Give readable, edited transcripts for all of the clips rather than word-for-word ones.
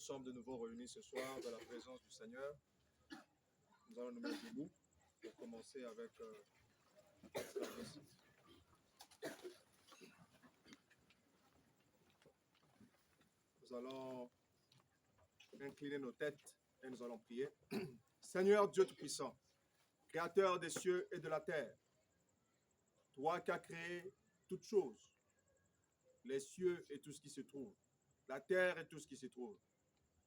sommes de nouveau réunis ce soir dans la présence du Seigneur. Nous allons nous mettre debout pour commencer avec le service. Nous allons incliner nos têtes et nous allons prier. Seigneur Dieu Tout-Puissant, Créateur des cieux et de la terre, toi qui as créé toutes choses, les cieux et tout ce qui se trouve, la terre et tout ce qui se trouve,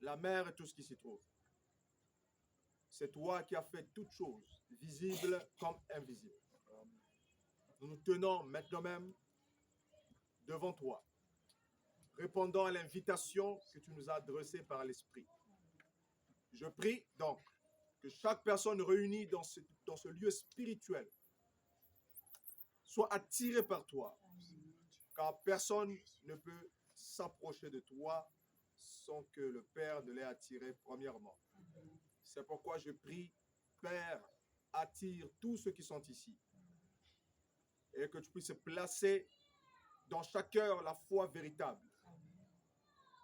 la mer et tout ce qui s'y trouve. C'est toi qui as fait toutes choses, visibles comme invisibles. Nous nous tenons maintenant même devant toi, répondant à l'invitation que tu nous as adressée par l'Esprit. Je prie donc que chaque personne réunie dans ce lieu spirituel soit attirée par toi, car personne ne peut s'approcher de toi sans que le Père ne l'ait attiré premièrement. C'est pourquoi je prie, Père, attire tous ceux qui sont ici et que tu puisses placer dans chaque cœur la foi véritable,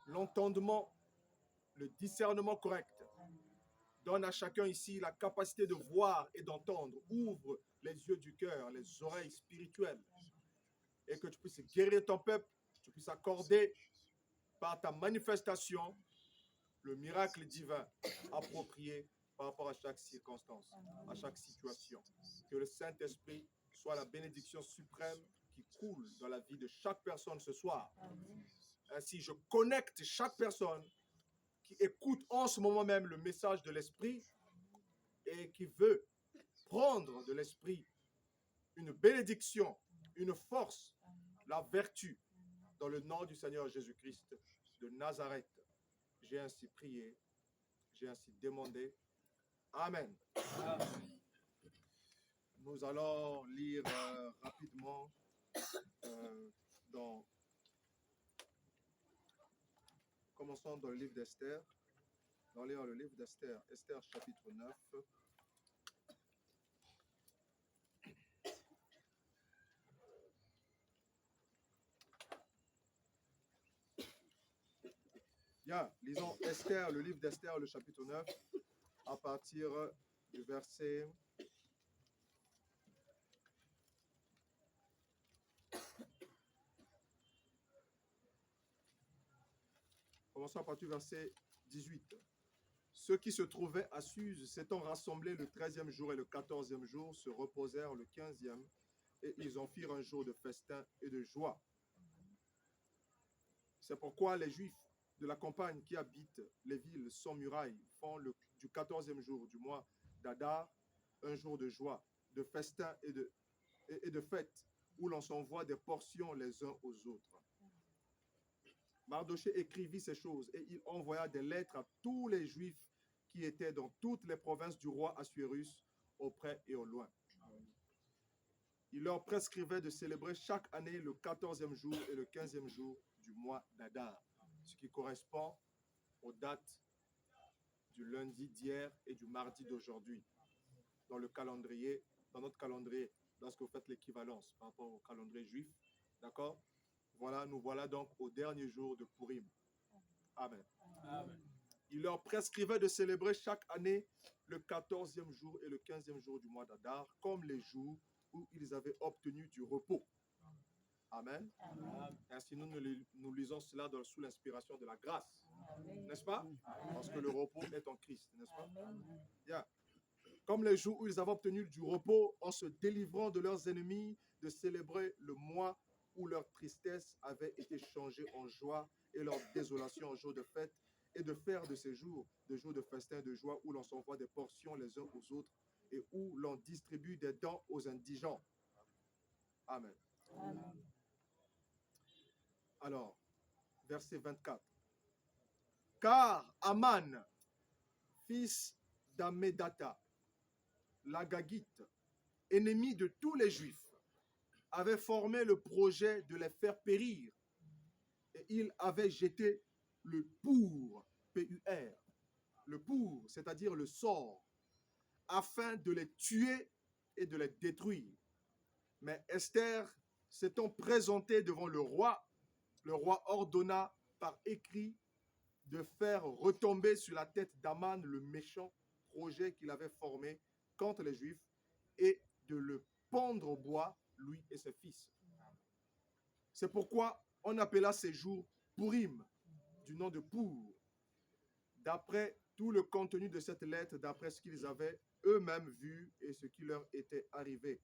l'entendement, le discernement correct. Donne à chacun ici la capacité de voir et d'entendre. Ouvre les yeux du cœur, les oreilles spirituelles et que tu puisses guérir ton peuple, tu puisses accorder par ta manifestation le miracle divin approprié par rapport à chaque circonstance, à chaque situation. Que le Saint-Esprit soit la bénédiction suprême qui coule dans la vie de chaque personne ce soir. Ainsi, je connecte chaque personne qui écoute en ce moment même le message de l'Esprit et qui veut prendre de l'Esprit une bénédiction, une force, la vertu, dans le nom du Seigneur Jésus-Christ de Nazareth. J'ai ainsi prié, j'ai ainsi demandé. Amen. Amen. Nous allons lire rapidement commençons dans le livre d'Esther. Nous allons lire le livre d'Esther, Esther chapitre 9. Bien, lisons Esther, le livre d'Esther, le chapitre 9, à partir du verset 18. Ceux qui se trouvaient à Suse s'étant rassemblés le 13e jour et le 14e jour se reposèrent le 15e et ils en firent un jour de festin et de joie. C'est pourquoi les Juifs de la campagne qui habitent les villes sans murailles font du 14e jour du mois d'Adar un jour de joie, de festin et de fête, où l'on s'envoie des portions les uns aux autres. Mardochée écrivit ces choses et il envoya des lettres à tous les Juifs qui étaient dans toutes les provinces du roi Assuérus, au près et au loin. Il leur prescrivait de célébrer chaque année le 14e jour et le 15e jour du mois d'Adar, ce qui correspond aux dates du lundi d'hier et du mardi d'aujourd'hui dans notre calendrier, lorsque vous faites l'équivalence par rapport au calendrier juif. D'accord? Voilà, nous voilà donc au dernier jour de Purim. Amen. Amen. Il leur prescrivait de célébrer chaque année le 14e jour et le 15e jour du mois d'Adar, comme les jours où ils avaient obtenu du repos. Amen. Amen. Ainsi, nous lisons cela sous l'inspiration de la grâce. N'est-ce pas? Amen. Parce que le repos est en Christ, n'est-ce pas? Bien. Comme les jours où ils avaient obtenu du repos en se délivrant de leurs ennemis, de célébrer le mois où leur tristesse avait été changée en joie et leur désolation en jour de fête, et de faire de ces jours des jours de festin et de joie où l'on s'envoie des portions les uns aux autres et où l'on distribue des dons aux indigents. Amen. Amen. Alors, verset 24. Car Aman, fils d'Ammédatha, l'Agagite, ennemi de tous les Juifs, avait formé le projet de les faire périr et il avait jeté le pour, P-U-R, le pour, c'est-à-dire le sort, afin de les tuer et de les détruire. Mais Esther s'étant présentée devant le roi ordonna par écrit de faire retomber sur la tête d'Aman le méchant projet qu'il avait formé contre les Juifs et de le pendre au bois, lui et ses fils. C'est pourquoi on appela ces jours Purim, du nom de Pour, d'après tout le contenu de cette lettre, d'après ce qu'ils avaient eux-mêmes vu et ce qui leur était arrivé.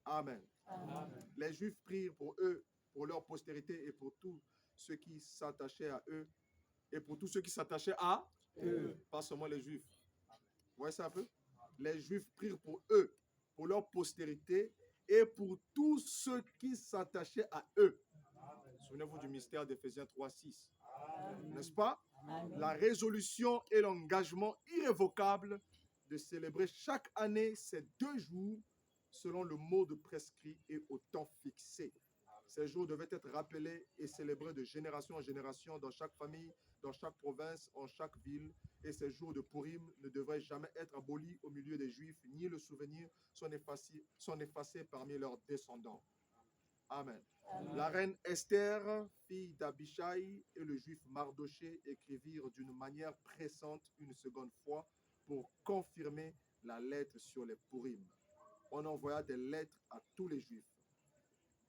Amen. Amen. Les Juifs prirent pour eux, pour leur postérité et pour tous ceux qui s'attachaient à eux, et pour tous ceux qui s'attachaient à eux, pas seulement les Juifs. Vous voyez ça un peu? Les Juifs prirent pour eux, pour leur postérité et pour tous ceux qui s'attachaient à eux. Souvenez-vous du mystère d'Éphésiens 3:6. N'est-ce pas? Amen. La résolution et l'engagement irrévocable de célébrer chaque année ces 2 jours selon le mode prescrit et au temps fixé. Ces jours devaient être rappelés et célébrés de génération en génération dans chaque famille, dans chaque province, en chaque ville. Et ces jours de Purim ne devraient jamais être abolis au milieu des Juifs, ni le souvenir sont effacés parmi leurs descendants. Amen. Amen. La reine Esther, fille d'Abishai, et le juif Mardoché écrivirent d'une manière pressante une seconde fois pour confirmer la lettre sur les Purim. On envoya des lettres à tous les Juifs.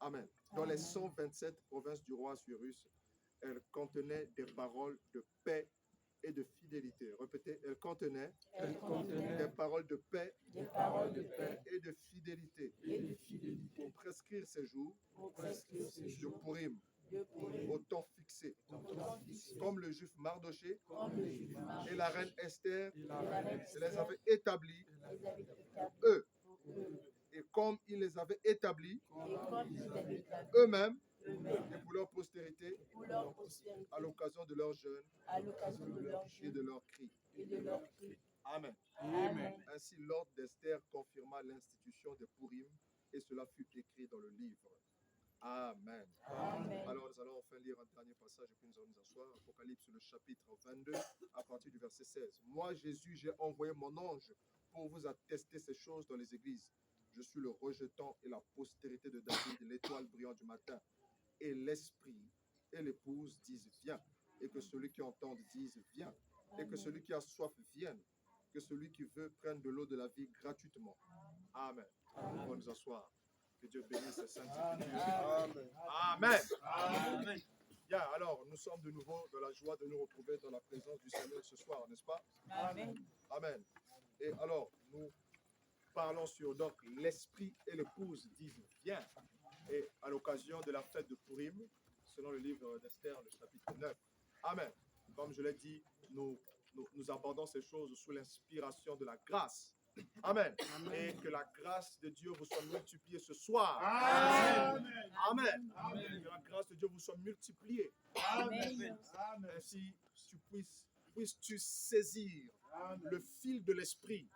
Amen. Dans les 127 provinces du roi Assuérus, elles contenaient des paroles de paix et de fidélité. Répétez, elles contenaient des paroles de paix et de fidélité. Pour prescrire ces jours de Purim au temps fixé. Comme le juif Mardoché et la reine Esther les avaient établis eux. Et comme ils les avaient établis eux-mêmes et pour leur postérité à l'occasion de leur jeûne et de leur cri. Amen. Amen. Ainsi, l'ordre d'Esther confirma l'institution des Purim et cela fut écrit dans le livre. Amen. Amen. Alors, nous allons enfin lire un dernier passage et puis nous allons nous asseoir. Apocalypse, le chapitre 22, à partir du verset 16. Moi, Jésus, j'ai envoyé mon ange pour vous attester ces choses dans les églises. Je suis le rejetant et la postérité de David, l'étoile brillante du matin. Et l'esprit et l'épouse disent viens. Et que celui qui entend dise viens. Et que celui qui a soif vienne. Que celui qui veut prenne de l'eau de la vie gratuitement. Amen. On va nous asseoir. Que Dieu bénisse ses saintes écritures. Amen. Amen. Bien, alors, nous sommes de nouveau dans la joie de nous retrouver dans la présence du Seigneur ce soir, n'est-ce pas? Amen. Amen. Et alors, nous parlons sur donc l'esprit et l'épouse disent viens. Et à l'occasion de la fête de Purim, selon le livre d'Esther, le chapitre 9. Amen. Comme je l'ai dit, nous abordons ces choses sous l'inspiration de la grâce. Amen. Et que la grâce de Dieu vous soit multipliée ce soir. Amen. Amen. Amen. Que la grâce de Dieu vous soit multipliée. Amen. Ainsi, puisses-tu saisir le fil de l'esprit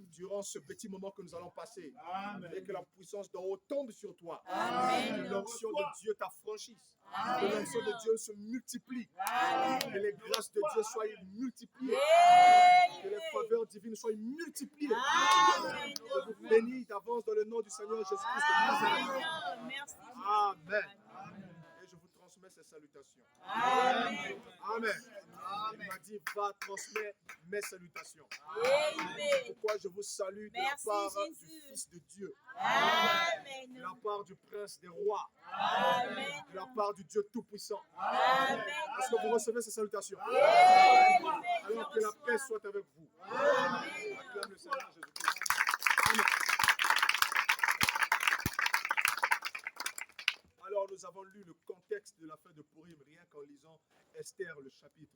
durant ce petit moment que nous allons passer. Amen. Et que la puissance d'en haut tombe sur toi. Amen. Que l'onction de Dieu t'affranchisse. Amen. Que l'onction de Dieu se multiplie. Amen. Que les grâces de Dieu soient multipliées. Amen. Que les faveurs divines soient multipliées. Amen. Je vous bénis d'avance dans le nom du Seigneur Jésus-Christ de Nazareth. Amen. Merci. Amen. Et je vous transmets ces salutations. Amen. Amen. Il m'a dit, va transmettre mes salutations. Amen. Pourquoi je vous salue de la Merci, part du Jésus. Fils de Dieu, Amen. de la part du Prince des rois, Amen. de la part du Dieu Tout-Puissant. Amen. Est-ce que vous recevez ces salutations? Amen. Alors que la paix soit avec vous. Amen. Acclame le Seigneur Jésus-Christ. Amen. Alors nous avons lu le contexte de la fête de Purim, rien qu'en lisant Esther le chapitre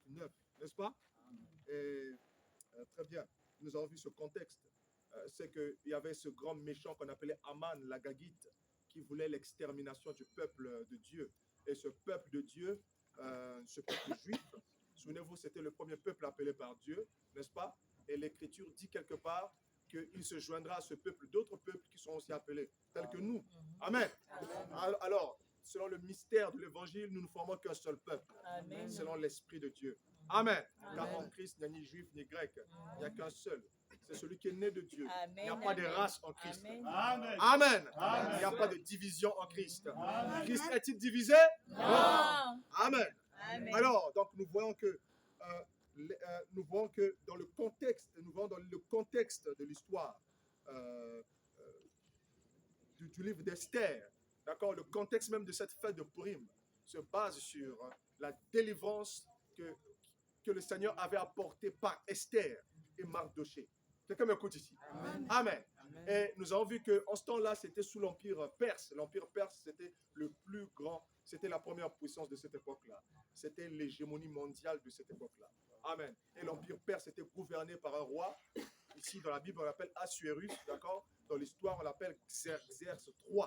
9, n'est-ce pas? Et, très bien, nous avons vu ce contexte. C'est qu'il y avait ce grand méchant qu'on appelait Aman l'Agagite qui voulait l'extermination du peuple de Dieu. Et ce peuple de Dieu, ce peuple juif, souvenez-vous, c'était le premier peuple appelé par Dieu, n'est-ce pas? Et l'Écriture dit quelque part qu'il se joindra à ce peuple d'autres peuples qui sont aussi appelés, tels que nous. Amen. Alors, selon le mystère de l'Évangile, nous ne formons qu'un seul peuple, Amen. selon l'Esprit de Dieu. Amen. Car en Christ, il n'y a ni juif ni grec, il n'y a qu'un seul. C'est celui qui est né de Dieu. Il n'y a pas de race en Christ. Amen. Amen. Il n'y a pas de division en Christ. Christ est-il divisé? Non. Amen. Amen. Alors, donc nous voyons que dans le contexte, de l'histoire euh, euh, du livre d'Esther, d'accord, le contexte même de cette fête de Purim se base sur la délivrance que le Seigneur avait apportée par Esther et Mardoché. Quelqu'un m'écoute ici? Amen. Et nous avons vu qu'en ce temps-là, c'était sous l'Empire perse. L'Empire perse, c'était le plus grand, c'était la première puissance de cette époque-là. C'était l'hégémonie mondiale de cette époque-là. Amen. Et l'Empire perse était gouverné par un roi. Ici, dans la Bible, on l'appelle Assuérus, d'accord? Dans l'histoire, on l'appelle Xerxes III,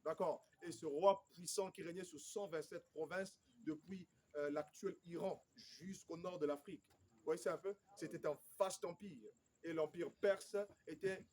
d'accord? Et ce roi puissant qui régnait sur 127 provinces depuis l'actuel Iran jusqu'au nord de l'Afrique. Vous voyez ça un peu? C'était un vaste empire. Et l'empire perse était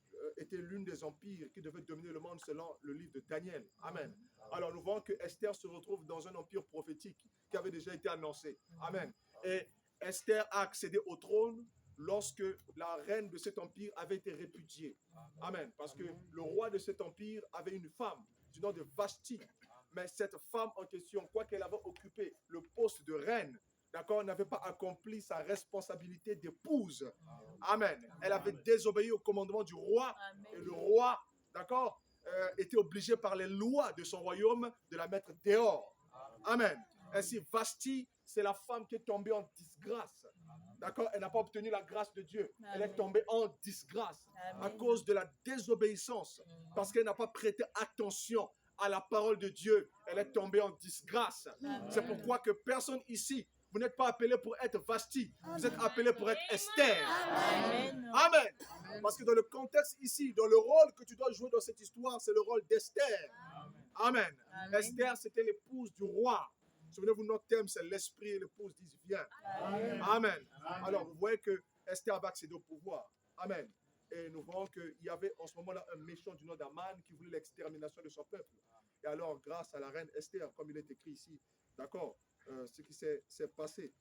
l'une des empires qui devait dominer le monde selon le livre de Daniel. Amen. Alors nous voyons que Esther se retrouve dans un empire prophétique qui avait déjà été annoncé. Amen. Et Esther a accédé au trône lorsque la reine de cet empire avait été répudiée. Amen. Parce que le roi de cet empire avait une femme du nom de Vashti. Mais cette femme en question, quoi qu'elle avait occupé le poste de reine, d'accord, n'avait pas accompli sa responsabilité d'épouse. Amen. Elle avait désobéi au commandement du roi. Et le roi, d'accord, était obligé par les lois de son royaume de la mettre dehors. Amen. Ainsi, Vashti, c'est la femme qui est tombée en disgrâce. D'accord? Elle n'a pas obtenu la grâce de Dieu. Elle est tombée en disgrâce à cause de la désobéissance. Parce qu'elle n'a pas prêté attention à la parole de Dieu. Elle est tombée en disgrâce. C'est pourquoi que personne ici, vous n'êtes pas appelé pour être Vashti. Vous êtes appelé pour être Esther. Amen. Amen. Parce que dans le contexte ici, dans le rôle que tu dois jouer dans cette histoire, c'est le rôle d'Esther. Amen. Esther, c'était l'épouse du roi. Souvenez-vous, notre thème, c'est l'esprit et l'épouse disent viens. Amen. Alors, vous voyez que Esther va accéder au pouvoir. Amen. Et nous voyons qu'il y avait en ce moment-là un méchant du nom d'Aman qui voulait l'extermination de son peuple. Et alors, grâce à la reine Esther, comme il est écrit ici, d'accord, ce qui s'est passé,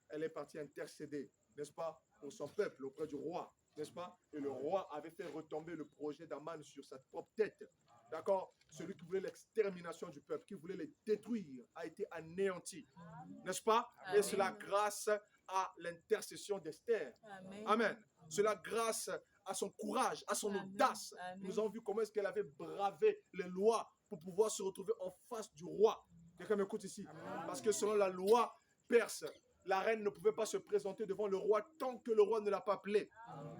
elle est partie intercéder, n'est-ce pas, pour son peuple auprès du roi, n'est-ce pas? Et le roi avait fait retomber le projet d'Aman sur sa propre tête. D'accord? Celui qui voulait l'extermination du peuple, qui voulait les détruire, a été anéanti. N'est-ce pas? Et cela grâce à l'intercession d'Esther. Amen. Cela grâce à son courage, à son audace. Nous avons vu comment est-ce qu'elle avait bravé les lois pour pouvoir se retrouver en face du roi. Quelqu'un m'écoute ici? Parce que selon la loi perse, la reine ne pouvait pas se présenter devant le roi tant que le roi ne l'a pas appelé.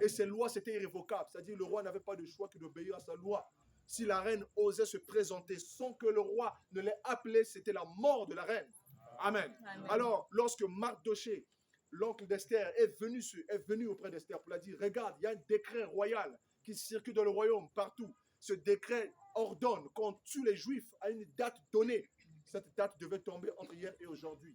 Et ces lois, c'était irrévocable. C'est-à-dire le roi n'avait pas de choix que d'obéir à sa loi. Si la reine osait se présenter sans que le roi ne l'ait appelée, c'était la mort de la reine. Amen. Alors, lorsque Mardoché, l'oncle d'Esther, est venu auprès d'Esther pour lui dire, regarde, il y a un décret royal qui circule dans le royaume partout. Ce décret ordonne qu'on tue les Juifs à une date donnée. Cette date devait tomber entre hier et aujourd'hui.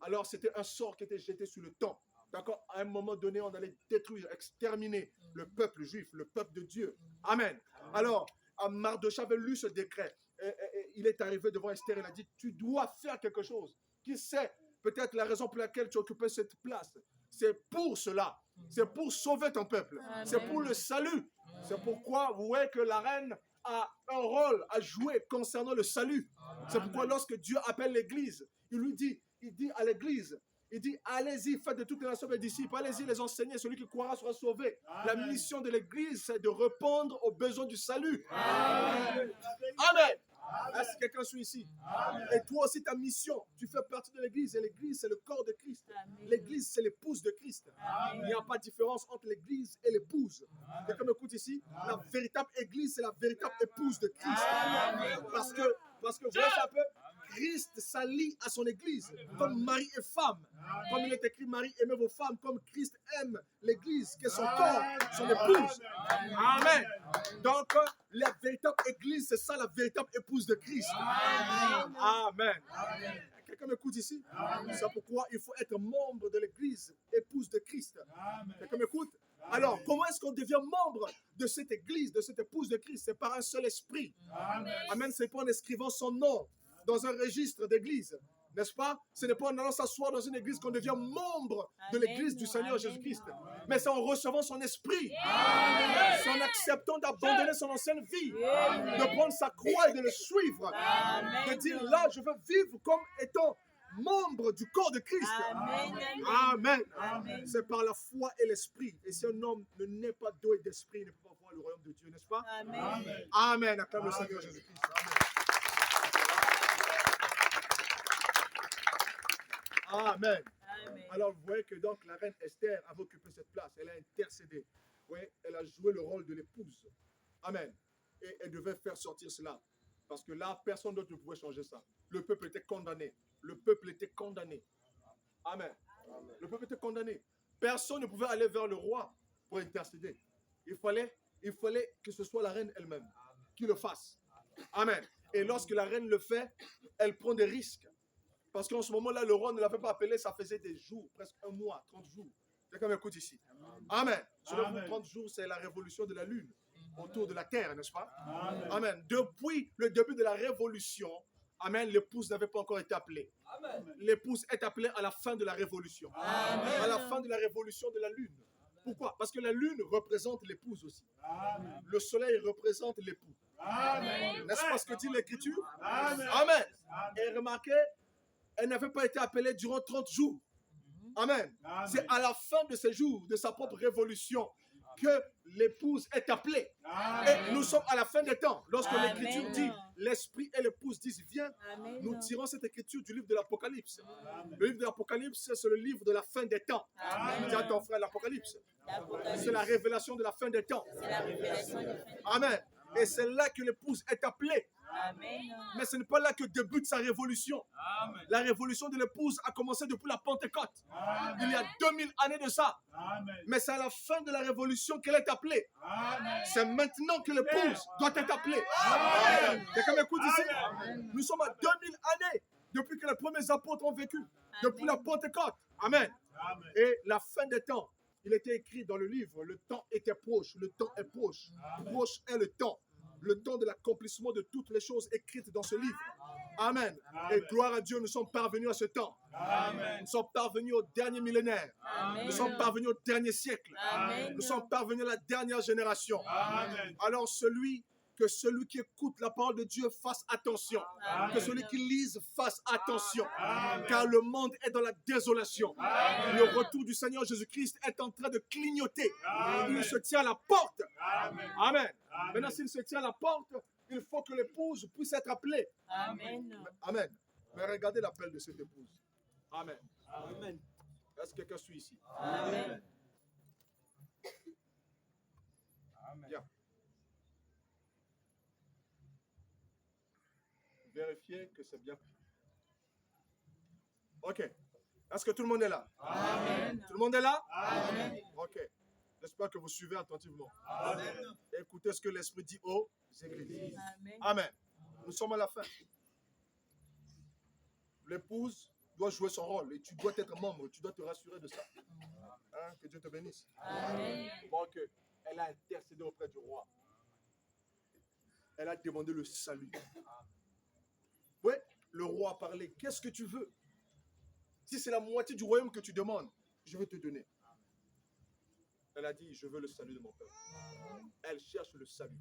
Alors, c'était un sort qui était jeté sur le temps. D'accord? À un moment donné, on allait détruire, exterminer le peuple juif, le peuple de Dieu. Amen. Alors, Mardoché avait lu ce décret. Et il est arrivé devant Esther et il a dit, tu dois faire quelque chose. Qui sait peut-être la raison pour laquelle tu occupais cette place? C'est pour cela. C'est pour sauver ton peuple. C'est pour le salut. C'est pourquoi vous voyez que la reine a un rôle à jouer concernant le salut. C'est pourquoi lorsque Dieu appelle l'église, il dit à l'église, il dit, allez-y, faites de toutes les nations des disciples, allez-y les enseigner, celui qui croira sera sauvé. La mission de l'église, c'est de répondre aux besoins du salut. Amen. Amen. Est-ce que quelqu'un suit ici? Et toi aussi, ta mission, tu fais partie de l'église, et l'église, c'est le corps de Christ. L'église, c'est l'épouse de Christ. Il n'y a pas de différence entre l'église et l'épouse. Quelqu'un m'écoute ici? La véritable église, c'est la véritable épouse de Christ. Parce que vous voyez ça un peu? Christ s'allie à son église comme mari et femme. Comme il est écrit, Marie, aimez vos femmes comme Christ aime l'église, qui est son corps, son épouse. Amen. Donc, la véritable église, c'est ça la véritable épouse de Christ. Amen. Quelqu'un m'écoute ici? C'est pourquoi il faut être membre de l'église, épouse de Christ. Quelqu'un m'écoute? Alors, comment est-ce qu'on devient membre de cette église, de cette épouse de Christ? C'est par un seul esprit. Amen. C'est pas en inscrivant son nom dans un registre d'église, n'est-ce pas? Ce n'est pas en allant s'asseoir dans une église qu'on devient membre de l'église du Seigneur Jésus-Christ, mais c'est en recevant son esprit, c'est en acceptant d'abandonner son ancienne vie, de prendre sa croix et de le suivre, de dire là, je veux vivre comme étant membre du corps de Christ. Amen. Amen. Amen. C'est par la foi et l'esprit. Et si un homme ne naît pas d'eau et d'esprit, il ne peut pas voir le royaume de Dieu, n'est-ce pas? Amen. Amen. Acclame le Seigneur Jésus-Christ. Amen. Amen. Amen. Alors vous voyez que donc la reine Esther avait occupé cette place. Elle a intercédé. Oui, elle a joué le rôle de l'épouse. Amen. Et elle devait faire sortir cela. Parce que là, personne d'autre ne pouvait changer ça. Le peuple était condamné. Le peuple était condamné. Amen. Le peuple était condamné. Personne ne pouvait aller vers le roi pour intercéder. Il fallait que ce soit la reine elle-même qui le fasse. Amen. Et lorsque la reine le fait, elle prend des risques. Parce qu'en ce moment-là, le roi ne l'avait pas appelé, ça faisait des jours, presque un mois, 30 jours. Quelqu'un m'écoute ici. Amen. Selon vous, 30 jours, c'est la révolution de la lune autour de la terre, n'est-ce pas? Amen. Amen. Depuis le début de la révolution, amen, l'épouse n'avait pas encore été appelée. L'épouse est appelée à la fin de la révolution. Amen. À la fin de la révolution de la lune. Pourquoi? Parce que la lune représente l'épouse aussi. Amen. Le soleil représente l'époux. Amen. N'est-ce pas ce que dit l'Écriture? Amen. Amen. Amen. Et remarquez, elle n'avait pas été appelée durant 30 jours. Amen. Amen. C'est à la fin de ces jours, de sa propre révolution, que l'épouse est appelée. Amen. Et nous sommes à la fin des temps. Lorsque Amen. l'Écriture dit, l'Esprit et l'épouse disent, viens, Amen. nous tirons cette Écriture du livre de l'Apocalypse. Amen. Le livre de l'Apocalypse, c'est le livre de la fin des temps. Amen. Dis à ton frère, l'Apocalypse, L'Apocalypse. c'est la révélation de la fin des temps. C'est la révélation de fin. Amen. Et c'est là que l'épouse est appelée. Amen. Mais ce n'est pas là que débute sa révolution. Amen. La révolution de l'épouse a commencé depuis la Pentecôte. Amen. Il y a 2000 années de ça. Amen. Mais c'est à la fin de la révolution qu'elle est appelée. Amen. C'est maintenant que l'épouse doit être appelée. Amen. Quelqu'un m'écoute ici? Amen. Nous sommes à 2000 années depuis que les premiers apôtres ont vécu. Depuis la Pentecôte. Amen. Amen. Et la fin des temps, il était écrit dans le livre, le temps était proche, le temps est proche. Amen. Proche est le temps de l'accomplissement de toutes les choses écrites dans ce livre. Amen. Et gloire à Dieu, nous sommes parvenus à ce temps. Amen. Nous sommes parvenus au dernier millénaire. Amen. Nous sommes parvenus au dernier siècle. Amen. Nous sommes parvenus à la dernière génération. Amen. Alors celui qui écoute la parole de Dieu fasse attention. Amen. Que celui qui lise fasse attention. Amen. Car le monde est dans la désolation. Amen. Le retour du Seigneur Jésus-Christ est en train de clignoter. Amen. Il se tient à la porte. Amen. Amen. Amen. Maintenant, s'il se tient à la porte, il faut que l'épouse puisse être appelée. Amen. Amen. Mais regardez l'appel de cette épouse. Amen. Amen. Est-ce que quelqu'un suit ici? Amen. Bien. Vérifiez que c'est bien. Ok. Est-ce que tout le monde est là? Amen. Tout le monde est là? Amen. Ok. J'espère que vous suivez attentivement. Amen. Écoutez ce que l'Esprit dit aux églises. Amen. Amen. Nous sommes à la fin. L'épouse doit jouer son rôle et tu dois être membre, tu dois te rassurer de ça. Hein, que Dieu te bénisse. Amen. Donc, elle a intercédé auprès du roi. Elle a demandé le salut. Oui, le roi a parlé. Qu'est-ce que tu veux? Si c'est la moitié du royaume que tu demandes, je vais te donner. Elle a dit, je veux le salut de mon peuple. Elle cherche le salut.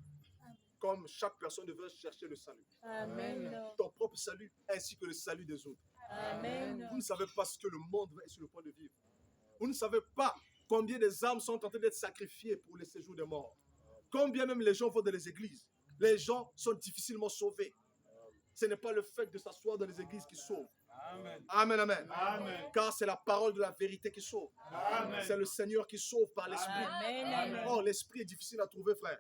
Comme chaque personne devrait chercher le salut. Amen. Ton propre salut ainsi que le salut des autres. Amen. Vous ne savez pas ce que le monde est sur le point de vivre. Vous ne savez pas combien des âmes sont en train d'être sacrifiées pour le séjour des morts. Combien même les gens vont dans les églises. Les gens sont difficilement sauvés. Ce n'est pas le fait de s'asseoir dans les églises qui sauve. Amen. Amen, amen. Amen. Car c'est la parole de la vérité qui sauve. Amen. C'est le Seigneur qui sauve par l'Esprit. Amen. Or, l'Esprit est difficile à trouver, frère.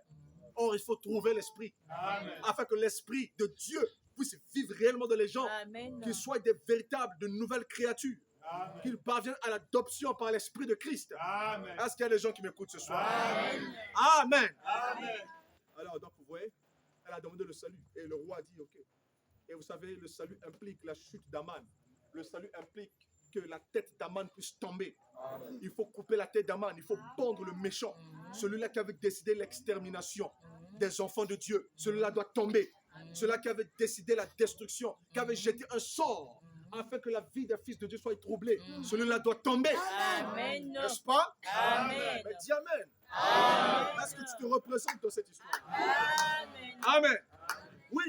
Or, il faut trouver l'Esprit. Amen. Afin que l'Esprit de Dieu puisse vivre réellement dans les gens. Amen. Qu'ils soient des véritables, de nouvelles créatures. Amen. Qu'ils parviennent à l'adoption par l'Esprit de Christ. Amen. Est-ce qu'il y a des gens qui m'écoutent ce soir? Amen. Amen. Amen. Alors, donc, vous voyez, elle a demandé le salut. Et le roi a dit, OK. Et vous savez, le salut implique la chute d'Aman. Le salut implique que la tête d'Aman puisse tomber. Il faut couper la tête d'Aman. Il faut pendre le méchant. Celui-là qui avait décidé l'extermination des enfants de Dieu. Celui-là doit tomber. Celui-là qui avait décidé la destruction, qui avait jeté un sort afin que la vie des fils de Dieu soit troublée. Celui-là doit tomber. Amen. N'est-ce pas? Amen. Mais dis Amen. Amen. Est-ce que tu te représentes dans cette histoire? Amen. Amen. Oui,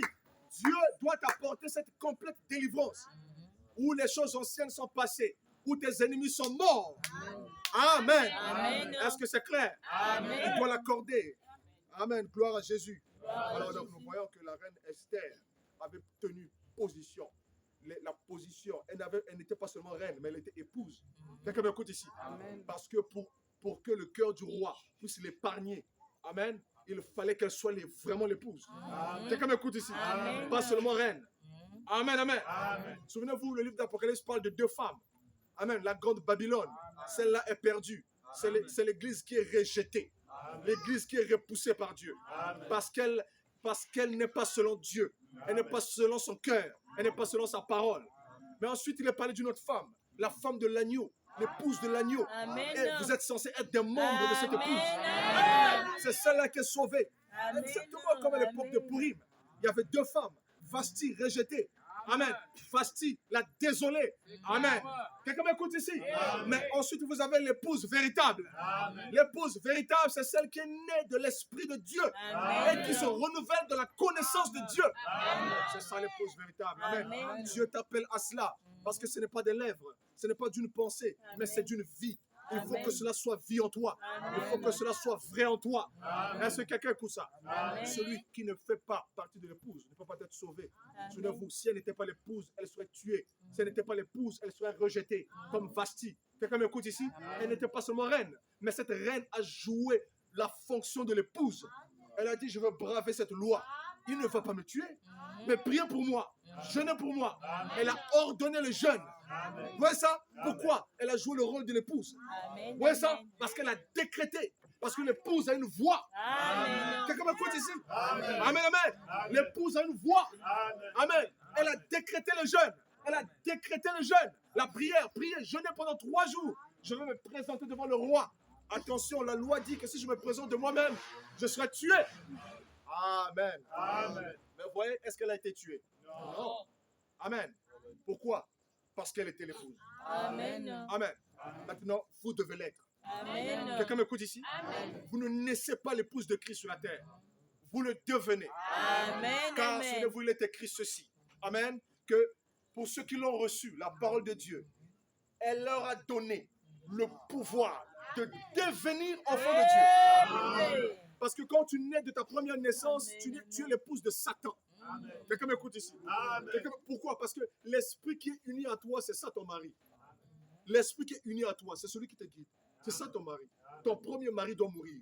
Dieu doit apporter cette complète délivrance. où les choses anciennes sont passées, où tes ennemis sont morts. Amen. Amen. Est-ce que c'est clair? Amen. Il doit l'accorder. Amen. Gloire à Jésus. à Alors donc Jésus. nous voyons que la reine Esther avait tenu position. La position, elle n'était pas seulement reine, mais elle était épouse. Quelqu'un m'écoute ici. Parce que pour que le cœur du roi puisse l'épargner, amen, il fallait qu'elle soit vraiment l'épouse. Quelqu'un m'écoute ici. Amen. Pas seulement reine. Amen, amen. Souvenez-vous, le livre d'Apocalypse parle de 2 femmes. Amen. La grande Babylone, celle-là est perdue. C'est l'église qui est rejetée. L'église qui est repoussée par Dieu. Parce qu'elle n'est pas selon Dieu. Elle n'est pas selon son cœur. Elle n'est pas selon sa parole. Mais ensuite, il est parlé d'une autre femme. La femme de l'agneau. L'épouse de l'agneau. Amen. Et vous êtes censés être des membres de cette épouse. Amen. C'est celle-là qui est sauvée. Amen. Exactement comme à l'époque de Pourim. Il y avait 2 femmes. Vasti rejetée. Amen. Vasti, la désolée. Amen. Quelqu'un m'écoute ici? Mais ensuite, vous avez l'épouse véritable. L'épouse véritable, c'est celle qui est née de l'Esprit de Dieu Amen. et qui se renouvelle de la connaissance de Dieu. C'est ça l'épouse véritable. Amen. Amen. Dieu t'appelle à cela parce que ce n'est pas des lèvres, ce n'est pas d'une pensée, mais c'est d'une vie. Il faut Amen. que cela soit vie en toi. Il faut que cela soit vrai en toi. Est-ce que quelqu'un écoute ça? Amen. Celui qui ne fait pas partie de l'épouse ne peut pas être sauvé. Amen. Souvenez-vous, si elle n'était pas l'épouse, elle serait tuée. Si elle n'était pas l'épouse, elle serait rejetée, comme Vasti. Quelqu'un m'écoute ici? Elle n'était pas seulement reine, mais cette reine a joué la fonction de l'épouse. Elle a dit, je veux braver cette loi. Il ne va pas me tuer, mais priez pour moi, jeûnez pour moi. Elle a ordonné le jeûne. Vous voyez ça? Pourquoi? Elle a joué le rôle de l'épouse. Amen. Vous voyez ça? Parce qu'elle a décrété. Parce que l'épouse a une voix. Amen. Quelqu'un m'écoute ici? Amen, amen. L'épouse a une voix. Amen. Elle a décrété le jeûne. Elle a décrété le jeûne. La prière, prier, jeûner pendant 3 jours. Je vais me présenter devant le roi. Attention, la loi dit que si je me présente de moi-même, je serai tué. Amen. Mais vous voyez, est-ce qu'elle a été tuée? Non. Amen. Pourquoi? Parce qu'elle était l'épouse. Amen. Amen. Maintenant, vous devez l'être. Amen. Quelqu'un m'écoute ici? Vous ne naissez pas l'épouse de Christ sur la terre. Vous le devenez. Amen. Car Amen. souvenez-vous, il est écrit ceci. Amen. Que pour ceux qui l'ont reçu, la parole de Dieu, elle leur a donné le pouvoir de devenir enfant de Dieu. Parce que quand tu nais de ta première naissance, tu es l'épouse de Satan. Quelqu'un m'écoute ici? Pourquoi? Parce que l'esprit qui est uni à toi, c'est ça ton mari. L'esprit qui est uni à toi, c'est celui qui te guide. C'est ça ton mari. Ton premier mari doit mourir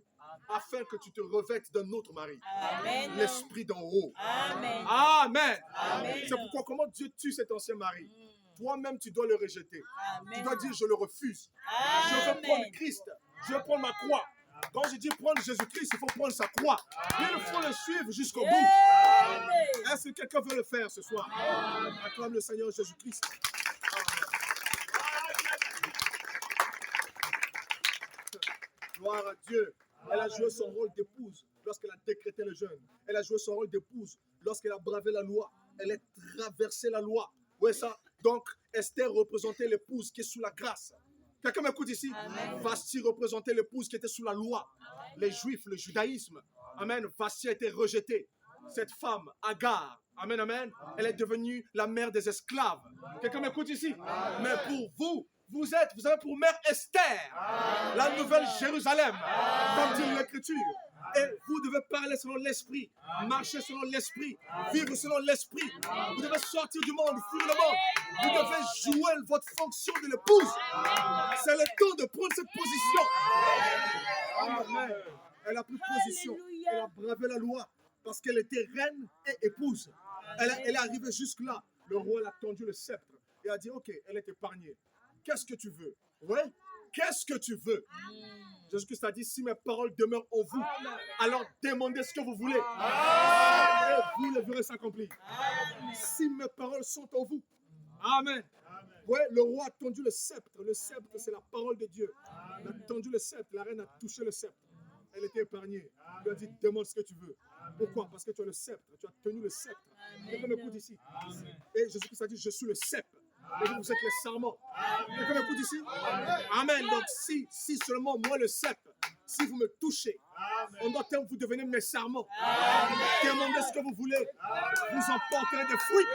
afin que tu te revêtes d'un autre mari. Amen. L'esprit d'en haut. Amen. Amen. Amen. C'est pourquoi comment Dieu tue cet ancien mari. Toi-même, tu dois le rejeter. Amen. Tu dois dire, je le refuse. Je veux prendre Christ. Je veux prendre ma croix. Quand je dis prendre Jésus-Christ, il faut prendre sa croix. Il faut le suivre jusqu'au bout. Amen. Est-ce que quelqu'un veut le faire ce soir? Acclame le Seigneur Jésus-Christ. Gloire à Dieu. Elle a joué son rôle d'épouse lorsqu'elle a décrété le jeûne. Elle a joué son rôle d'épouse lorsqu'elle a bravé la loi. Elle a traversé la loi. Vous voyez ça? Donc, Esther représentait l'épouse qui est sous la grâce. Quelqu'un m'écoute ici? Amen. Vasti représentait l'épouse qui était sous la loi. Les Juifs, le judaïsme. Amen. Vasti a été rejetée. Cette femme, Agar, amen, amen, elle est devenue la mère des esclaves. Quelqu'un m'écoute ici? Mais pour vous, vous avez pour mère Esther, la nouvelle Jérusalem, comme dit l'Écriture. Et vous devez parler selon l'esprit, marcher selon l'esprit, vivre selon l'esprit. Vous devez sortir du monde, fuir le monde. Vous devez jouer votre fonction de l'épouse. C'est le temps de prendre cette position. Amen. Elle a pris position. Elle a bravé la loi parce qu'elle était reine et épouse. Elle est arrivée jusque-là. Le roi a tendu le sceptre et a dit, ok, elle est épargnée. Qu'est-ce que tu veux? Ouais? Qu'est-ce que tu veux? Jésus-Christ a dit, si mes paroles demeurent en vous, alors demandez ce que vous voulez. Et vous le verrez s'accomplir. Si mes paroles sont en vous. Amen. Ouais, le roi a tendu le sceptre. Le sceptre, c'est la parole de Dieu. Il a tendu le sceptre. La reine a touché le sceptre. Elle était épargnée. Il lui a dit, demande ce que tu veux. Pourquoi? Parce que tu as le sceptre. Tu as tenu le sceptre. Quelqu'un m'écoute ici. Et Jésus-Christ a dit, je suis le sceptre. Et vous êtes les serments. Quelqu'un m'écoute ici? Amen. Donc si seulement moi le sceptre, si vous me touchez, en d'autres termes, vous devenez mes serments. Demandez ce que vous voulez. Vous en porterez des fruits.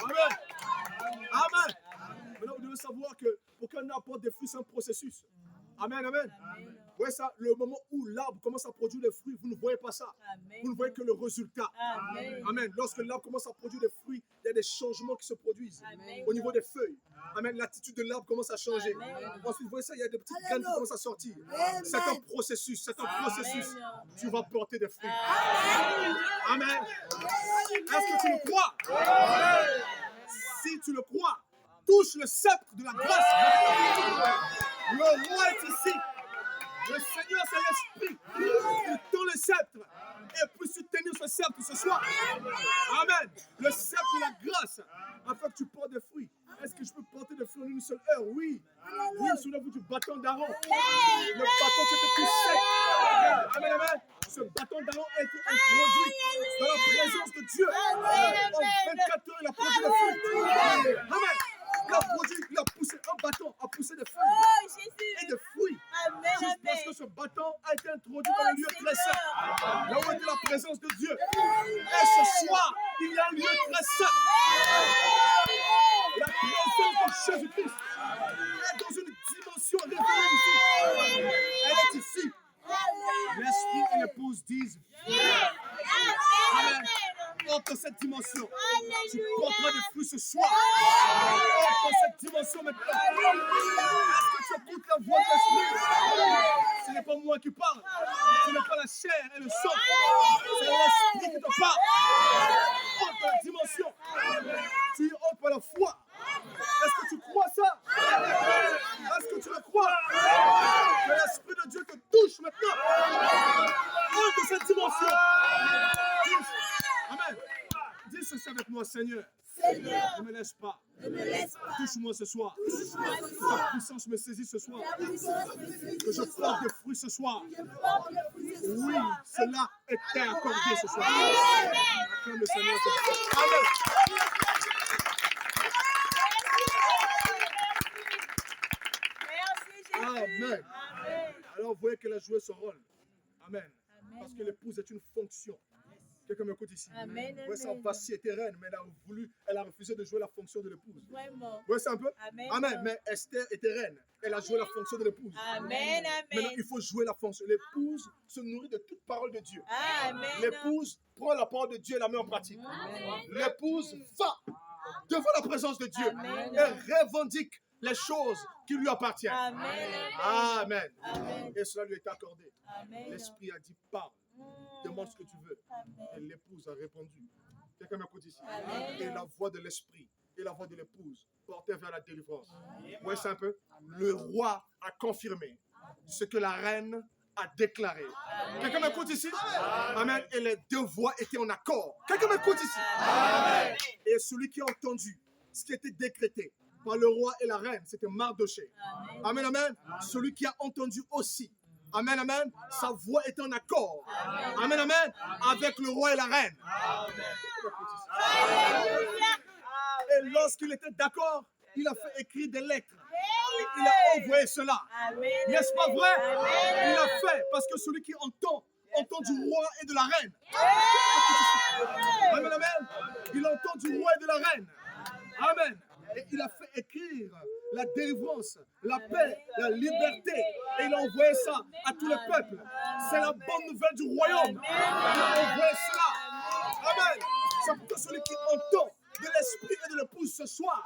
Amen. Amen. Maintenant, vous devez savoir que pour qu'un arbre porte des fruits, c'est un processus. Amen, amen. Amen. Vous voyez ça, le moment où l'arbre commence à produire des fruits, vous ne voyez pas ça. Amen. Vous ne voyez que le résultat. Amen. Amen. Lorsque l'arbre commence à produire des fruits, il y a des changements qui se produisent Amen. au niveau des feuilles. Amen. L'attitude de l'arbre commence à changer. Amen. Ensuite, vous voyez ça, il y a des petites graines qui commencent à sortir. C'est un processus. C'est un processus. Tu vas porter des fruits. Amen. Est-ce que tu le crois? Si tu le crois, touche le sceptre de la grâce. Le roi est ici. Le Seigneur, c'est l'Esprit. Il tend le sceptre. Et puisses-tu tenir ce sceptre ce soir. Amen. Le sceptre de la grâce, afin que tu portes des fruits. Est-ce que je peux porter des fruits en une seule heure? Oui. Oui, souvenez-vous du bâton d'Aaron. Le bâton qui était tout sec. Amen, amen. Ce bâton d'Aaron a été introduit dans la présence de Dieu. En 24 heures, il a produit des fruits. Amen. Il a poussé un bâton, a poussé des feuilles Oh, Jésus. et des fruits. Amen. Juste parce que ce bâton a été introduit dans le lieu très saint, là où était la présence de Dieu. Et ce soir, il y a un lieu très saint. La présence de Jésus-Christ est dans une dimension révélée ici. Elle est ici. L'Esprit et l'épouse disent Amen. Entre cette dimension, tu porteras des fruits ce soir. Entre cette dimension maintenant. Est-ce que tu écoutes la voix de l'Esprit? Ce n'est pas moi qui parle. Ce n'est pas la chair et le sang. C'est l'Esprit qui te parle. Entre la dimension. Tu entres par la foi. Est-ce que tu crois ça? Est-ce que tu le crois? Que l'Esprit de Dieu te touche maintenant. Entre cette dimension. Amen. Dis ceci avec moi, Seigneur. Seigneur, Ne me laisse pas. ne me laisse pas. Touche-moi ce soir. Touche-moi ce Ta soir. puissance me saisit ce soir. Ta puissance me saisit Que je ce soir. porte des fruits ce soir. Je porte le fruit ce Oui, soir. cela était accordé ce soir. Amen. Acclame le Seigneur. Amen. Merci, Jésus. Amen. Amen. Alors, vous voyez qu'elle a joué son rôle. Amen. Amen. Parce que l'épouse est une fonction. Quelqu'un m'écoute ici. Amen. Vous voyez ça, Vassie était reine, mais elle a refusé de jouer la fonction de l'épouse. Vous Vraiment. voyez ça un peu? Amen. Amen. Mais Esther était reine. Elle a joué la fonction de l'épouse. Amen. Maintenant, Amen. il faut jouer la fonction. L'épouse se nourrit de toute parole de Dieu. Amen. L'épouse prend la parole de Dieu et la met en pratique. L'épouse va devant la présence de Dieu Amen. et revendique les choses qui lui appartiennent. Amen. Amen. Amen. Et cela lui est accordé. Amen. L'Esprit a dit, parle, demande ce que tu veux. Et Amen. l'épouse a répondu. Quelqu'un m'écoute ici. Amen. Et la voix de l'Esprit et la voix de l'épouse portaient vers la délivrance. Ouais, c'est un peu. Le roi a confirmé ce que la reine a déclaré. Quelqu'un m'écoute ici? Amen. Et les deux voix étaient en accord. Quelqu'un m'écoute ici? Amen. Et celui qui a entendu ce qui était décrété par le roi et la reine, c'était Mardoché. Amen, amen. Celui qui a entendu aussi. Amen, amen. Sa voix est en accord. Amen, amen. Avec le roi et la reine. Et lorsqu'il était d'accord, il a fait écrire des lettres. Et il a envoyé cela. Amen. N'est-ce pas vrai? Amen. Il a fait parce que celui qui entend du roi et de la reine. Amen, amen. Il entend du roi et de la reine. Amen. Et il a fait écrire la délivrance, la paix, la liberté. Et il a envoyé ça à tout le peuple. C'est la bonne nouvelle du royaume. Il a envoyé cela. Amen. C'est pour que celui qui entend de l'esprit et de l'épouse ce soir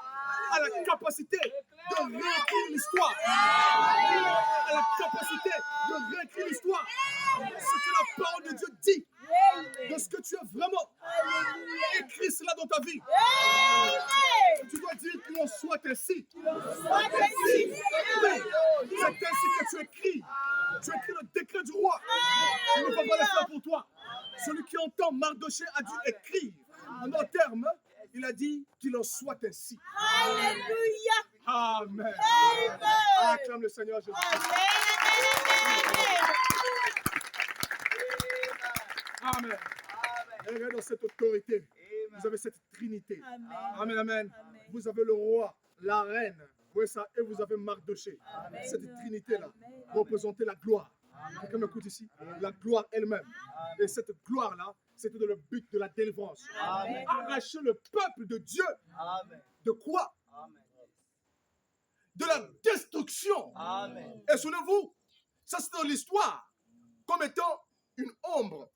a la capacité de réécrire l'histoire. A la capacité de réécrire l'histoire. Ce que la parole de Dieu dit, de ce que tu es vraiment. Écris cela dans ta vie. Tu dois dire qu'il en soit ainsi. Oui. C'est ainsi que tu écris. Tu écris le décret du roi. Il ne va pas le faire pour toi. Celui qui entend Mardoché a dû écrire. En d'autres termes, il a dit qu'il en soit ainsi. Alléluia. Amen. Acclame le Seigneur Jésus. Amen. Et regardez dans cette autorité. Vous avez cette trinité. Amen, amen. Vous avez le roi, la reine. Vous voyez ça? Et vous avez Mardoché. Cette trinité-là représentez la gloire. Quelqu'un m'écoute ici? La gloire elle-même. Et cette gloire-là c'était dans le but de la délivrance. Amen. Arracher le peuple de Dieu. Amen. De quoi? Amen. De la destruction. Amen. Et souvenez-vous, ça c'est dans l'histoire, comme étant une ombre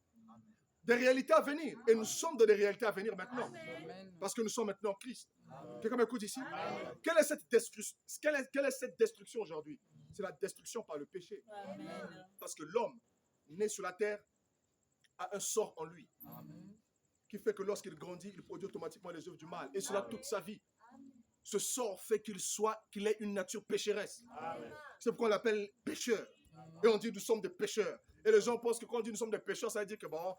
des réalités à venir. Et nous sommes dans des réalités à venir maintenant. Parce que nous sommes maintenant en Christ. Quelqu'un m'écoute ici? Quelle est cette destruction aujourd'hui? C'est la destruction par le péché. Amen. Parce que l'homme, né sur la terre, a un sort en lui. Qui fait que lorsqu'il grandit, il produit automatiquement les œuvres du mal. Et cela toute sa vie. Ce sort fait qu'il ait une nature pécheresse. C'est pourquoi on l'appelle pécheur. Et on dit nous sommes des pécheurs. Et les gens pensent que quand on dit nous sommes des pécheurs, ça veut dire que bon,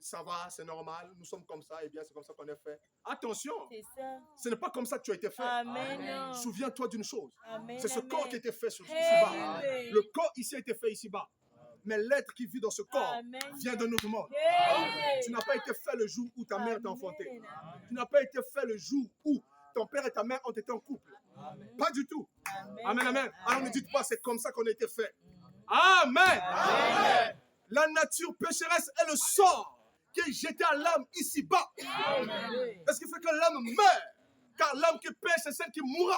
ça va, c'est normal, nous sommes comme ça, et bien c'est comme ça qu'on est fait. Attention, C'est ça. ce n'est pas comme ça que tu as été fait. Amen. Souviens-toi d'une chose. Amen. C'est ce corps qui a été fait ici-bas. Amen. Le corps ici a été fait ici-bas. Mais l'être qui vit dans ce corps Amen. vient d'un autre monde. Amen. Tu n'as pas été fait le jour où ta mère t'a enfanté. Amen. Tu n'as pas été fait le jour où ton père et ta mère ont été en couple. Pas du tout. Amen, amen. Alors ne dites pas c'est comme ça qu'on a été fait. Amen. Amen. La nature pécheresse est le sort qui est jeté à l'âme ici-bas. Amen. Est-ce qui fait que l'âme meurt? Car l'âme qui pêche, c'est celle qui mourra.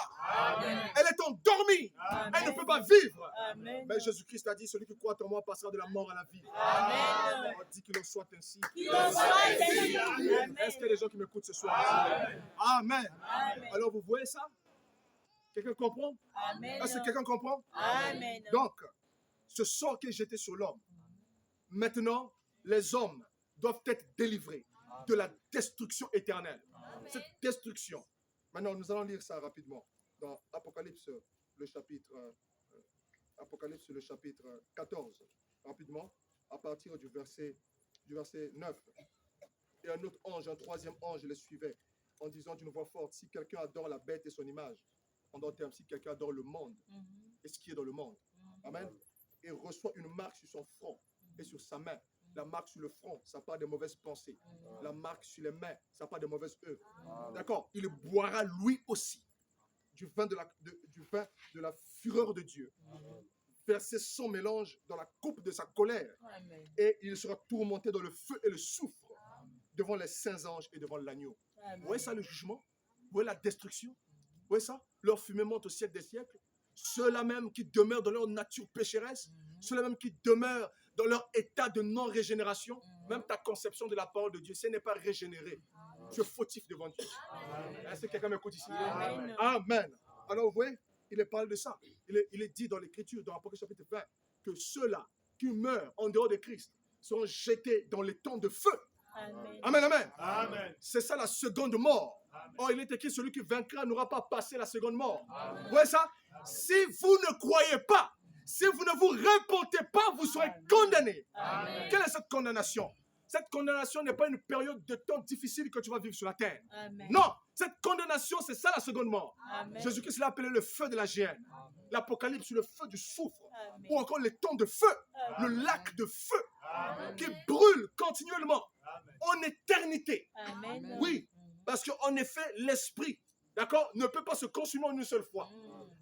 Elle est endormie. Elle ne peut pas vivre. Amen. Mais Jésus-Christ a dit, celui qui croit en moi passera de la mort à la vie. Amen. On dit qu'il en soit ainsi. Qu'il en soit ainsi. Amen. Est-ce qu'il y a des gens qui m'écoutent ce soir? Amen. Amen. Alors vous voyez ça? Quelqu'un comprend? Amen. Est-ce que quelqu'un comprend? Amen. Donc, ce sort qui est jeté sur l'homme, maintenant, les hommes doivent être délivrés de la destruction éternelle. Cette destruction. Maintenant, nous allons lire ça rapidement dans Apocalypse, le chapitre 14. Rapidement, à partir du verset 9. Et un autre ange, un troisième ange, les suivait en disant d'une voix forte, si quelqu'un adore la bête et son image, en d'autres termes, si quelqu'un adore le monde et ce qui est dans le monde, amen, et reçoit une marque sur son front et sur sa main. La marque sur le front, ça part des mauvaises pensées. La marque sur les mains, ça part des mauvaises œuvres. D'accord? Il boira lui aussi du vin de la fureur de Dieu. Verser son mélange dans la coupe de sa colère. Amen. Et il sera tourmenté dans le feu et le soufre devant les saints anges et devant l'agneau. Vous voyez ça, le jugement? Vous voyez la destruction? Vous voyez ça? Leur fumée monte au siècle des siècles. Ceux-là même qui demeurent dans leur nature pécheresse, ceux-là même qui demeurent dans leur état de non-régénération, même ta conception de la parole de Dieu, si elle n'est pas régénérée, tu es fautif devant Dieu. Est-ce que quelqu'un m'écoute ici? Amen. Amen. Alors vous voyez, il parle de ça. Il est dit dans l'Écriture, dans Apocalypse chapitre 20, que ceux-là qui meurent en dehors de Christ seront jetés dans les temps de feu. Amen. Amen, amen. Amen. C'est ça la seconde mort. Or, il est écrit, celui qui vaincra n'aura pas passé la seconde mort. Vous voyez ça? Si vous ne croyez pas, si vous ne vous repentez pas, vous serez condamnés. Amen. Quelle est cette condamnation? Cette condamnation n'est pas une période de temps difficile que tu vas vivre sur la terre. Amen. Non, cette condamnation, c'est ça la seconde mort. Amen. Jésus-Christ l'a appelé le feu de la géhenne. L'Apocalypse, le feu du soufre. Amen. Ou encore les temps de feu, le lac de feu qui brûle continuellement en éternité. Amen. Oui, parce qu'en effet, l'esprit, d'accord, ne peut pas se consumer en une seule fois.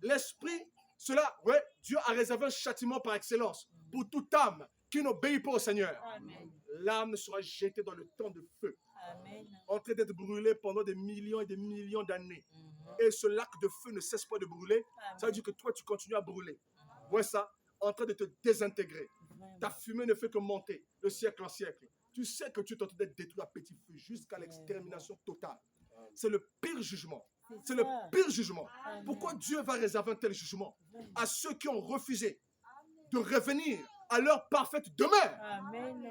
L'esprit, cela, ouais, Dieu a réservé un châtiment par excellence pour toute âme qui n'obéit pas au Seigneur. Amen. L'âme sera jetée dans le temps de feu, Amen. en train d'être brûlée pendant des millions et des millions d'années. Et ce lac de feu ne cesse pas de brûler. Ça veut dire que toi, tu continues à brûler. Ouais, ça, en train de te désintégrer. Ta fumée ne fait que monter de siècle en siècle. Tu sais que tu es en train d'être détruit à petit feu jusqu'à l'extermination totale. C'est le pire jugement. C'est le pire jugement. Pourquoi Dieu va réserver un tel jugement à ceux qui ont refusé de revenir à leur parfaite demeure? Amen.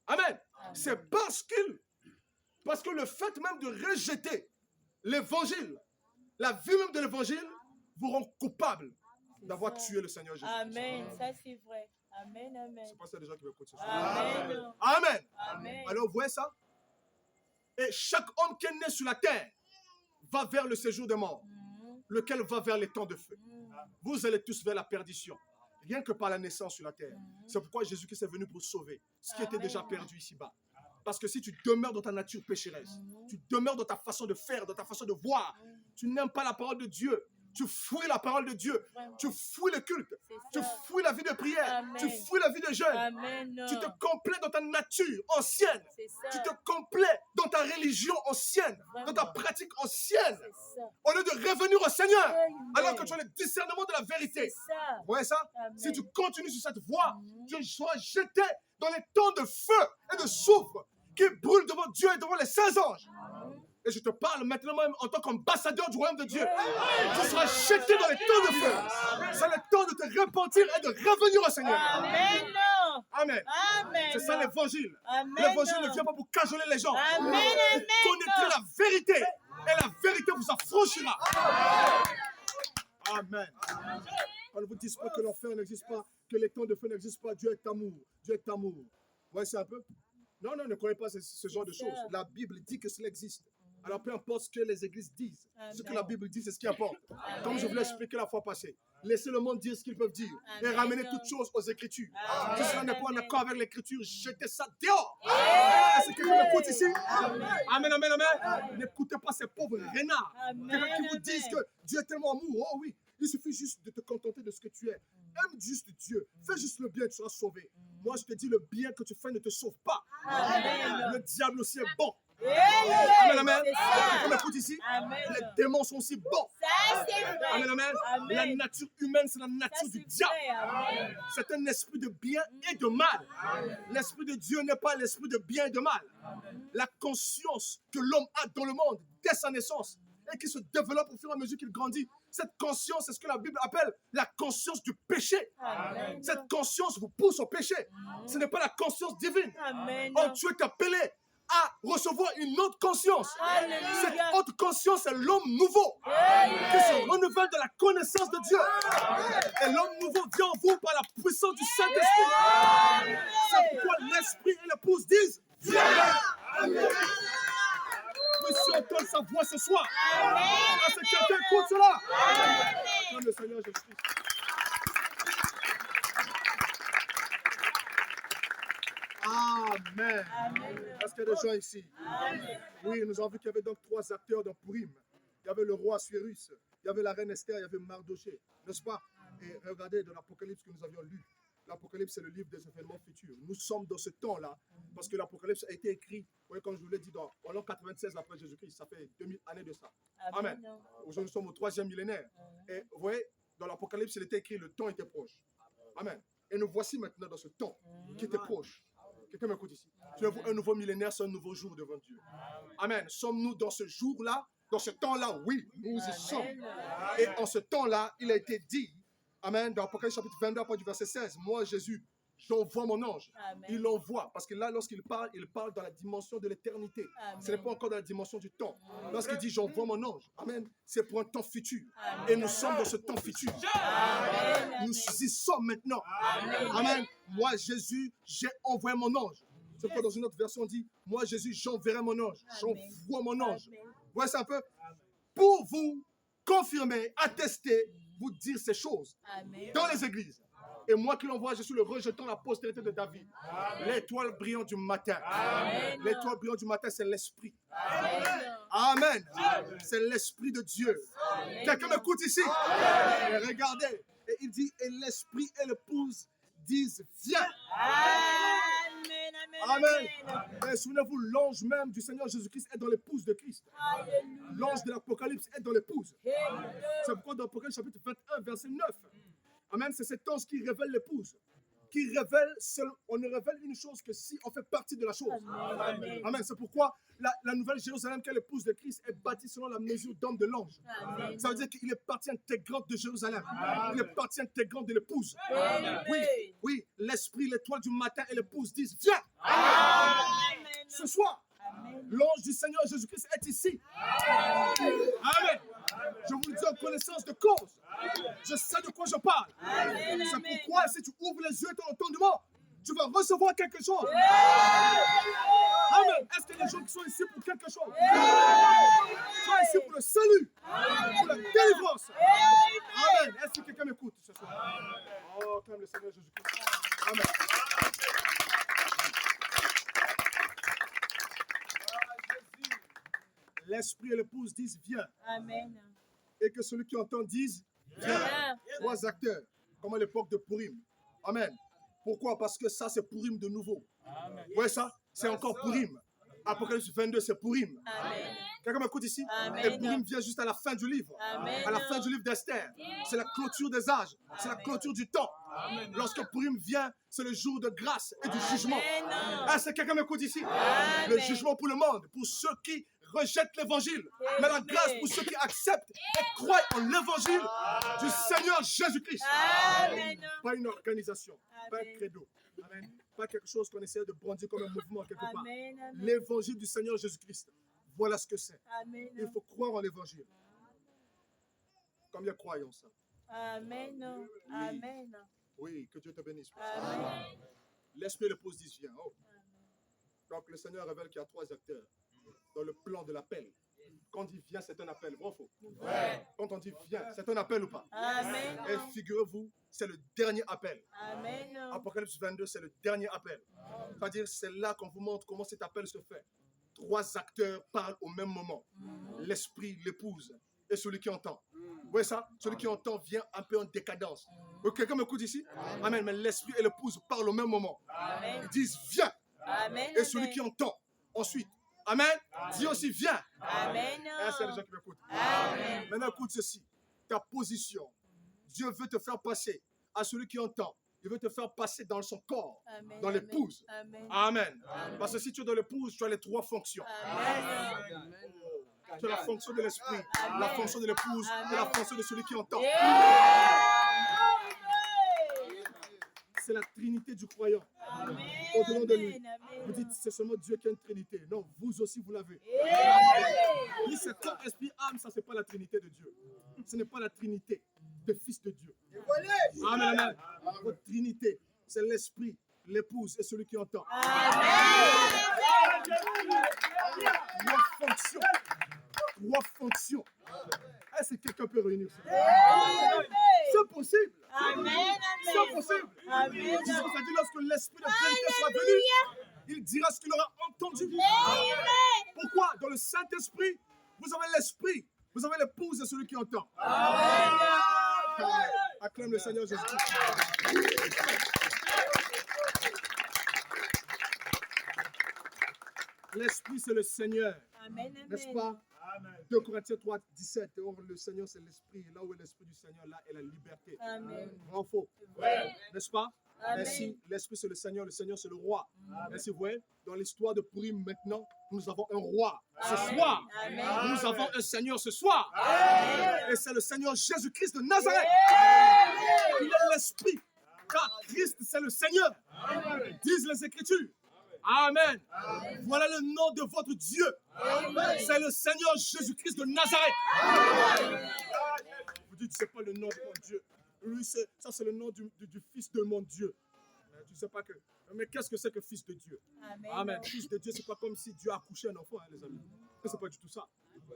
Amen. C'est parce que le fait même de rejeter l'évangile, la vie même de l'évangile, vous rend coupable d'avoir tué le Seigneur Jésus. Amen. Ça, c'est vrai. Amen. Amen. C'est pas ça déjà qui me écoutent ce soir. Amen. Amen. Amen. Alors vous voyez ça? Et chaque homme qui est né sur la terre va vers le séjour des morts, lequel va vers les temps de feu. Vous allez tous vers la perdition, rien que par la naissance sur la terre. C'est pourquoi Jésus-Christ est venu pour sauver ce qui était déjà perdu ici-bas. Parce que si tu demeures dans ta nature pécheresse, tu demeures dans ta façon de faire, dans ta façon de voir, tu n'aimes pas la parole de Dieu, Tu fuis la parole de Dieu. Vraiment. Tu fuis le culte. C'est Tu ça. fuis la vie de prière. Amen. Tu fuis la vie de jeûne. Amen. Tu te complais dans ta nature ancienne. C'est Tu ça. te complais dans ta religion ancienne, dans ta Vraiment. pratique ancienne, C'est ça. au lieu de revenir au Seigneur, Amen. alors que tu as le discernement de la vérité. C'est ça. Vous voyez ça? Amen. Si tu continues sur cette voie, Mhm. tu seras jeté dans les temps de feu et de soufre qui brûlent devant Dieu et devant les saints anges. Et je te parle maintenant même en tant qu'ambassadeur du royaume de Dieu. Tu seras jeté dans les temps de feu. C'est le temps de te repentir et de revenir au Seigneur. Amen. Amen. Amen. C'est ça l'évangile. Amen. L'évangile ne vient pas pour cajoler les gens. Amen. Vous connaîtrez la vérité et la vérité vous affranchira. Amen. On ne vous dise pas que l'enfer n'existe pas, que les temps de feu n'existent pas. Dieu est amour. Dieu est amour. Vous voyez ça un peu? Non, ne croyez pas ce genre de choses. La Bible dit que cela existe. Alors peu importe ce que les églises disent, ce que la Bible dit, c'est ce qui importe. Comme je vous l'ai expliqué la fois passée. Laissez le monde dire ce qu'ils peuvent dire et ramenez toutes choses aux Écritures. Si cela n'est pas en accord avec l'Écriture, jetez ça dehors. Est-ce que quelqu'un m'écoute ici? Amen, amen, amen. N'écoutez pas ces pauvres renards. Quelqu'un qui vous disent que Dieu est tellement amour. Oh oui, il suffit juste de te contenter de ce que tu es. Aime juste Dieu. Fais juste le bien, tu seras sauvé. Moi, je te dis, le bien que tu fais ne te sauve pas. Le diable aussi est bon. Amen, amen. Quelqu'un m'écoute ici? Les démons sont aussi bons. Ça, c'est vrai. Amen, amen. Amen. La nature humaine, c'est la Ça, nature du c'est diable. vrai. Amen. C'est un esprit de bien et de mal. L'esprit de Dieu n'est pas l'esprit de bien et de mal. La conscience que l'homme a dans le monde dès sa naissance et qui se développe au fur et à mesure qu'il grandit, cette conscience, c'est ce que la Bible appelle la conscience du péché. Amen. Cette conscience vous pousse au péché. Ce n'est pas la conscience divine. Amen. Oh, tu es appelé à recevoir une autre conscience. Alléluia. Cette autre conscience, c'est l'homme nouveau qui se renouvelle de la connaissance de Dieu. Et l'homme nouveau vient en vous par la puissance du Saint-Esprit. C'est pourquoi l'Esprit et l'épouse disent viens. Monsieur, entend sa voix ce soir. Est-ce que quelqu'un écoute cela? Acclame le Seigneur Jésus-Christ. Amen. Est-ce qu'il y a des gens ici? Oui, nous avons vu qu'il y avait donc 3 acteurs dans Purim. Il y avait le roi Assuérus, il y avait la reine Esther, il y avait Mardoché, n'est-ce pas? Et regardez dans l'Apocalypse que nous avions lu. L'Apocalypse, c'est le livre des événements futurs. Nous sommes dans ce temps-là, parce que l'Apocalypse a été écrit, oui, comme je vous l'ai dit, en l'an 96 après Jésus-Christ. Ça fait 2000 années de ça. Amen. Aujourd'hui, nous sommes au 3e millénaire. Et vous voyez, dans l'Apocalypse, il était écrit, le temps était proche. Amen. Et nous voici maintenant dans ce temps qui était proche. Quelqu'un m'écoute ici. Un nouveau millénaire, c'est un nouveau jour devant Dieu. Amen. Sommes-nous dans ce jour-là, dans ce temps-là? Oui, nous y sommes. Et en ce temps-là, il a été dit, amen, dans Apocalypse chapitre 22, du verset 16, moi, Jésus, j'envoie mon ange. Amen. Il l'envoie, parce que là, lorsqu'il parle dans la dimension de l'éternité. Ce n'est pas encore dans la dimension du temps. Lorsqu'il dit j'envoie mon ange, amen, c'est pour un temps futur. Et nous sommes dans ce temps futur. Nous y sommes maintenant. Amen. Moi, Jésus, j'ai envoyé mon ange. C'est pourquoi dans une autre version, on dit moi, Jésus, j'enverrai mon ange. J'envoie mon ange. Vous voyez ça un peu? Pour vous confirmer, attester, vous dire ces choses dans les églises. Et moi qui l'envoie, je suis le rejetant la postérité de David. L'étoile brillante du matin. L'étoile brillante du matin, c'est l'esprit. Amen. C'est l'esprit de Dieu. Quelqu'un m'écoute ici? Et regardez. Et il dit, et l'esprit et l'épouse disent, viens. Amen. Et souvenez-vous, l'ange même du Seigneur Jésus-Christ est dans l'épouse de Christ. L'ange de l'Apocalypse est dans l'épouse. C'est pourquoi dans l'Apocalypse chapitre 21, verset 9, amen, c'est cet ange qui révèle l'épouse. Qui révèle, on ne révèle une chose que si on fait partie de la chose. Amen. Amen. C'est pourquoi la nouvelle Jérusalem, qui est l'épouse de Christ, est bâtie selon la mesure d'homme de l'ange. Ça veut dire qu'il est partie intégrante de Jérusalem. Il est partie intégrante de l'épouse. Oui, l'esprit, l'étoile du matin et l'épouse disent viens. Ce soir, l'ange du Seigneur Jésus-Christ est ici. Amen. Je vous le dis en connaissance de cause. Je sais de quoi je parle. C'est pourquoi si tu ouvres les yeux et ton entendement, tu vas recevoir quelque chose. Amen. Est-ce qu'il y a des gens qui sont ici pour quelque chose? Ils sont ici pour le salut, pour la délivrance. Amen. Est-ce que quelqu'un m'écoute ce soir? Oh, comme le Seigneur Jésus-Christ. Amen. L'esprit et l'épouse disent viens. Amen. Et que celui qui entend dise, viens. Trois acteurs, comme à l'époque de Pourim. Amen. Pourquoi? Parce que ça, c'est Pourim de nouveau. Vous voyez ça? C'est encore Pourim. Apocalypse 22, c'est Pourim. Amen. Quelqu'un m'écoute ici? Amen. Et Pourim vient juste à la fin du livre. Amen. À la fin du livre d'Esther. C'est la clôture des âges. C'est la clôture du temps. Lorsque Pourim vient, c'est le jour de grâce et du jugement. Amen. Ah, c'est quelqu'un m'écoute ici? Amen. Le jugement pour le monde, pour ceux qui rejettent l'évangile. Mais la grâce pour ceux qui acceptent et croient en l'évangile du Seigneur Jésus-Christ. Amen. Pas une organisation, pas un Amen. credo. Amen. Pas quelque chose qu'on essaie de brandir comme un mouvement quelque part. Amen. Amen. L'évangile du Seigneur Jésus-Christ. Voilà ce que c'est. Amen. Il faut croire en l'évangile. Combien croyons ça? Amen. Amen. Oui, que Dieu te bénisse. Amen. L'Esprit et l'épouse disent viens. Oh. Donc le Seigneur révèle qu'il y a trois acteurs dans le plan de l'appel. Quand on dit viens, c'est un appel. Bon, faux. Quand on dit viens, c'est un appel ou pas? Amen. Et figurez-vous, c'est le dernier appel. Amen. Apocalypse 22, c'est le dernier appel. C'est-à-dire, c'est là qu'on vous montre comment cet appel se fait. Trois acteurs parlent au même moment. L'esprit, l'épouse et celui qui entend. Vous voyez ça? Celui qui entend vient un peu en décadence. Quelqu'un m'écoute ici? Amen. Mais l'esprit et l'épouse parlent au même moment. Amen. Ils disent viens. Amen. Et celui qui entend ensuite. Amen. Dit aussi viens. Amen. C'est les gens qui m'écoutent. Amen. Maintenant, écoute ceci. Ta position. Dieu veut te faire passer à celui qui entend. Il veut te faire passer dans son corps, Amen. dans l'épouse. Amen. Amen. Parce que si tu es dans l'épouse, tu as les trois fonctions. Amen. Tu as la fonction de l'esprit, la fonction de l'épouse et la fonction de celui qui entend. C'est la trinité du croyant. Amen. Au-delà de lui. Amen. Vous dites, c'est seulement Dieu qui a une trinité. Non, vous aussi, vous l'avez. Oui, c'est corps, esprit, âme, ça, c'est pas la trinité de Dieu. Ce n'est pas la trinité des fils de Dieu. Amen, amen. Votre trinité, c'est l'esprit, l'épouse et celui qui entend. Trois fonctions. Trois fonctions. Est-ce que quelqu'un peut réunir ça? C'est possible. Amen. C'est possible. Amen. C'est-à-dire, lorsque l'esprit de vérité sera venu, il dira ce qu'il aura entendu. Pourquoi? Dans le Saint-Esprit, vous avez l'esprit, vous avez l'épouse et celui qui entend. Acclame le Seigneur Jésus-Christ. L'esprit, c'est le Seigneur, Amen. n'est-ce pas? 2 Corinthiens 3, 17. Or, le Seigneur, c'est l'esprit. Là où est l'esprit du Seigneur, là est la liberté. Amen. Vrai ou faux? N'est-ce pas? Amen. Ainsi, l'esprit, c'est le Seigneur c'est le roi. Ainsi, vous voyez, dans l'histoire de Pourim, maintenant, nous avons un roi ce soir. Amen. Nous avons un Seigneur ce soir. Et c'est le Seigneur Jésus-Christ de Nazareth. Il est l'esprit. Car Christ, c'est le Seigneur. Disent les Écritures. Amen. Voilà le nom de votre Dieu. C'est le Seigneur Jésus-Christ de Nazareth. Vous dites, c'est pas le nom de mon Dieu. Lui, ça c'est le nom du Fils de mon Dieu. Mais tu sais pas que. Mais qu'est-ce que c'est que Fils de Dieu? Amen. Fils de Dieu, c'est pas comme si Dieu a accouché un enfant, hein, les amis. C'est pas du tout ça.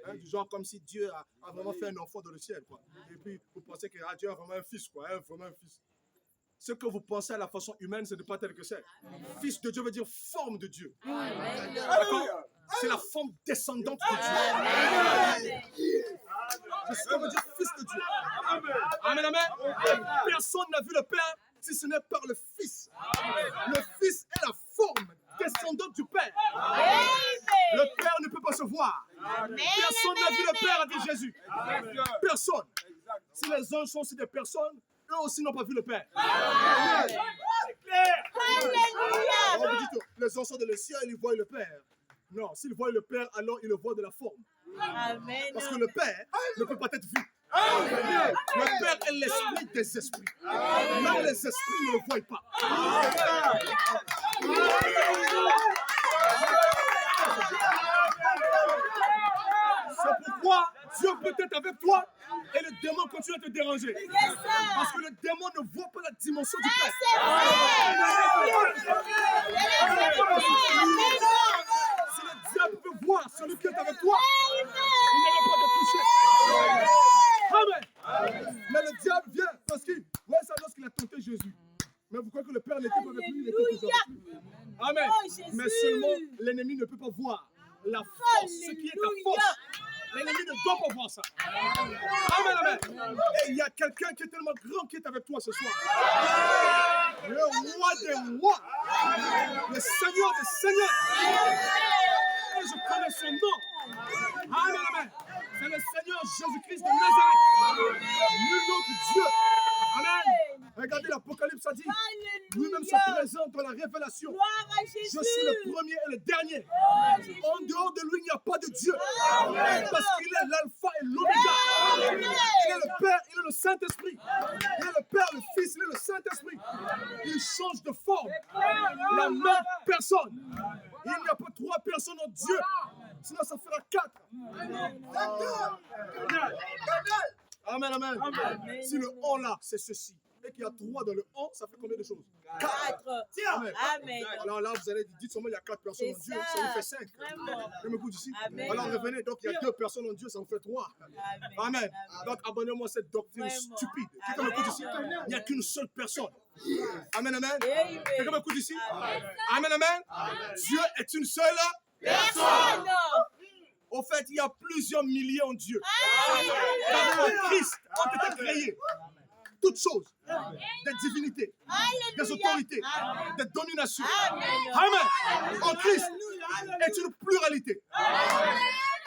Hein, du genre comme si Dieu a vraiment fait un enfant dans le ciel, quoi. Et puis vous pensez que Dieu a vraiment un fils, quoi. Hein, vraiment un fils. Ce que vous pensez à la façon humaine, ce n'est pas tel que c'est. Fils de Dieu veut dire forme de Dieu. D'accord? C'est la forme descendante de Dieu. C'est ce que veut dire fils de Dieu. Amen, amen. Personne n'a vu le Père si ce n'est par le Fils. Le Fils est la forme descendante du Père. Le Père ne peut pas se voir. Personne n'a vu le Père avec Jésus. Personne. Si les anges sont aussi des personnes, eux aussi n'ont pas vu le Père. On vous dit, les anges sont dans le ciel, ils voient le Père. Non, s'ils voient le Père, alors ils le voient de la forme. Amen. Parce que le Père ne peut pas être vu. Le Père est l'esprit des esprits. Même les esprits ne le voient pas. C'est pourquoi Dieu peut être avec toi et le démon continue à te déranger. Parce que le démon ne voit pas la dimension du Père. Si le diable peut voir celui qui est avec toi, il n'allait pas te toucher. Amen. Mais le diable vient parce qu'il voit ça lorsqu'il a tenté Jésus. Mais vous croyez que le Père n'était pas avec lui, il était toujours avec lui. Amen. Mais seulement l'ennemi ne peut pas voir la force, ce qui est ta force. L'ennemi ne doit pas voir ça. Amen. Et il y a quelqu'un qui est tellement grand qui est avec toi ce soir. Le roi des rois. Le Seigneur des seigneurs. Et je connais son nom. Amen, amen. C'est le Seigneur Jésus-Christ de Nazareth. Nul autre Dieu. Amen. Regardez l'Apocalypse a dit. Lui-même se présente dans la révélation. Gloire à Jésus. Je suis le premier et le dernier. Jésus. En dehors de lui, il n'y a pas de Dieu. Parce qu'il est l'alpha et l'oméga. Il est le Père, il est le Saint-Esprit. Il est le Père, le Fils, il est le Saint-Esprit. Il change de forme. La même personne. Il n'y a pas trois personnes en Dieu. Sinon, ça fera quatre. Amen, amen. Amen. Si le on là, c'est ceci. Et qu'il y a trois dans le on, ça fait combien de choses? 4. Amen. Amen. Alors là, vous allez dire seulement il y a 4 personnes en Dieu, ça vous fait 5. Vraiment. Même d'ici. Amen. Alors revenez, donc il y a 2 personnes en Dieu, ça vous fait 3. Amen. Amen. Donc abonnez-moi à cette doctrine Vraiment. stupide. Quelqu'un m'écoute ici? Il n'y a qu'une seule personne. Amen, amen. Amen. Quelqu'un m'écoute ici? Amen. Amen, amen. Dieu est une seule. Personne. Au fait, il y a plusieurs milliers en Dieu. Alléluia. Car en Christ ont été créées toutes choses, des divinités, des autorités, des dominations. Amen. En Christ est une pluralité.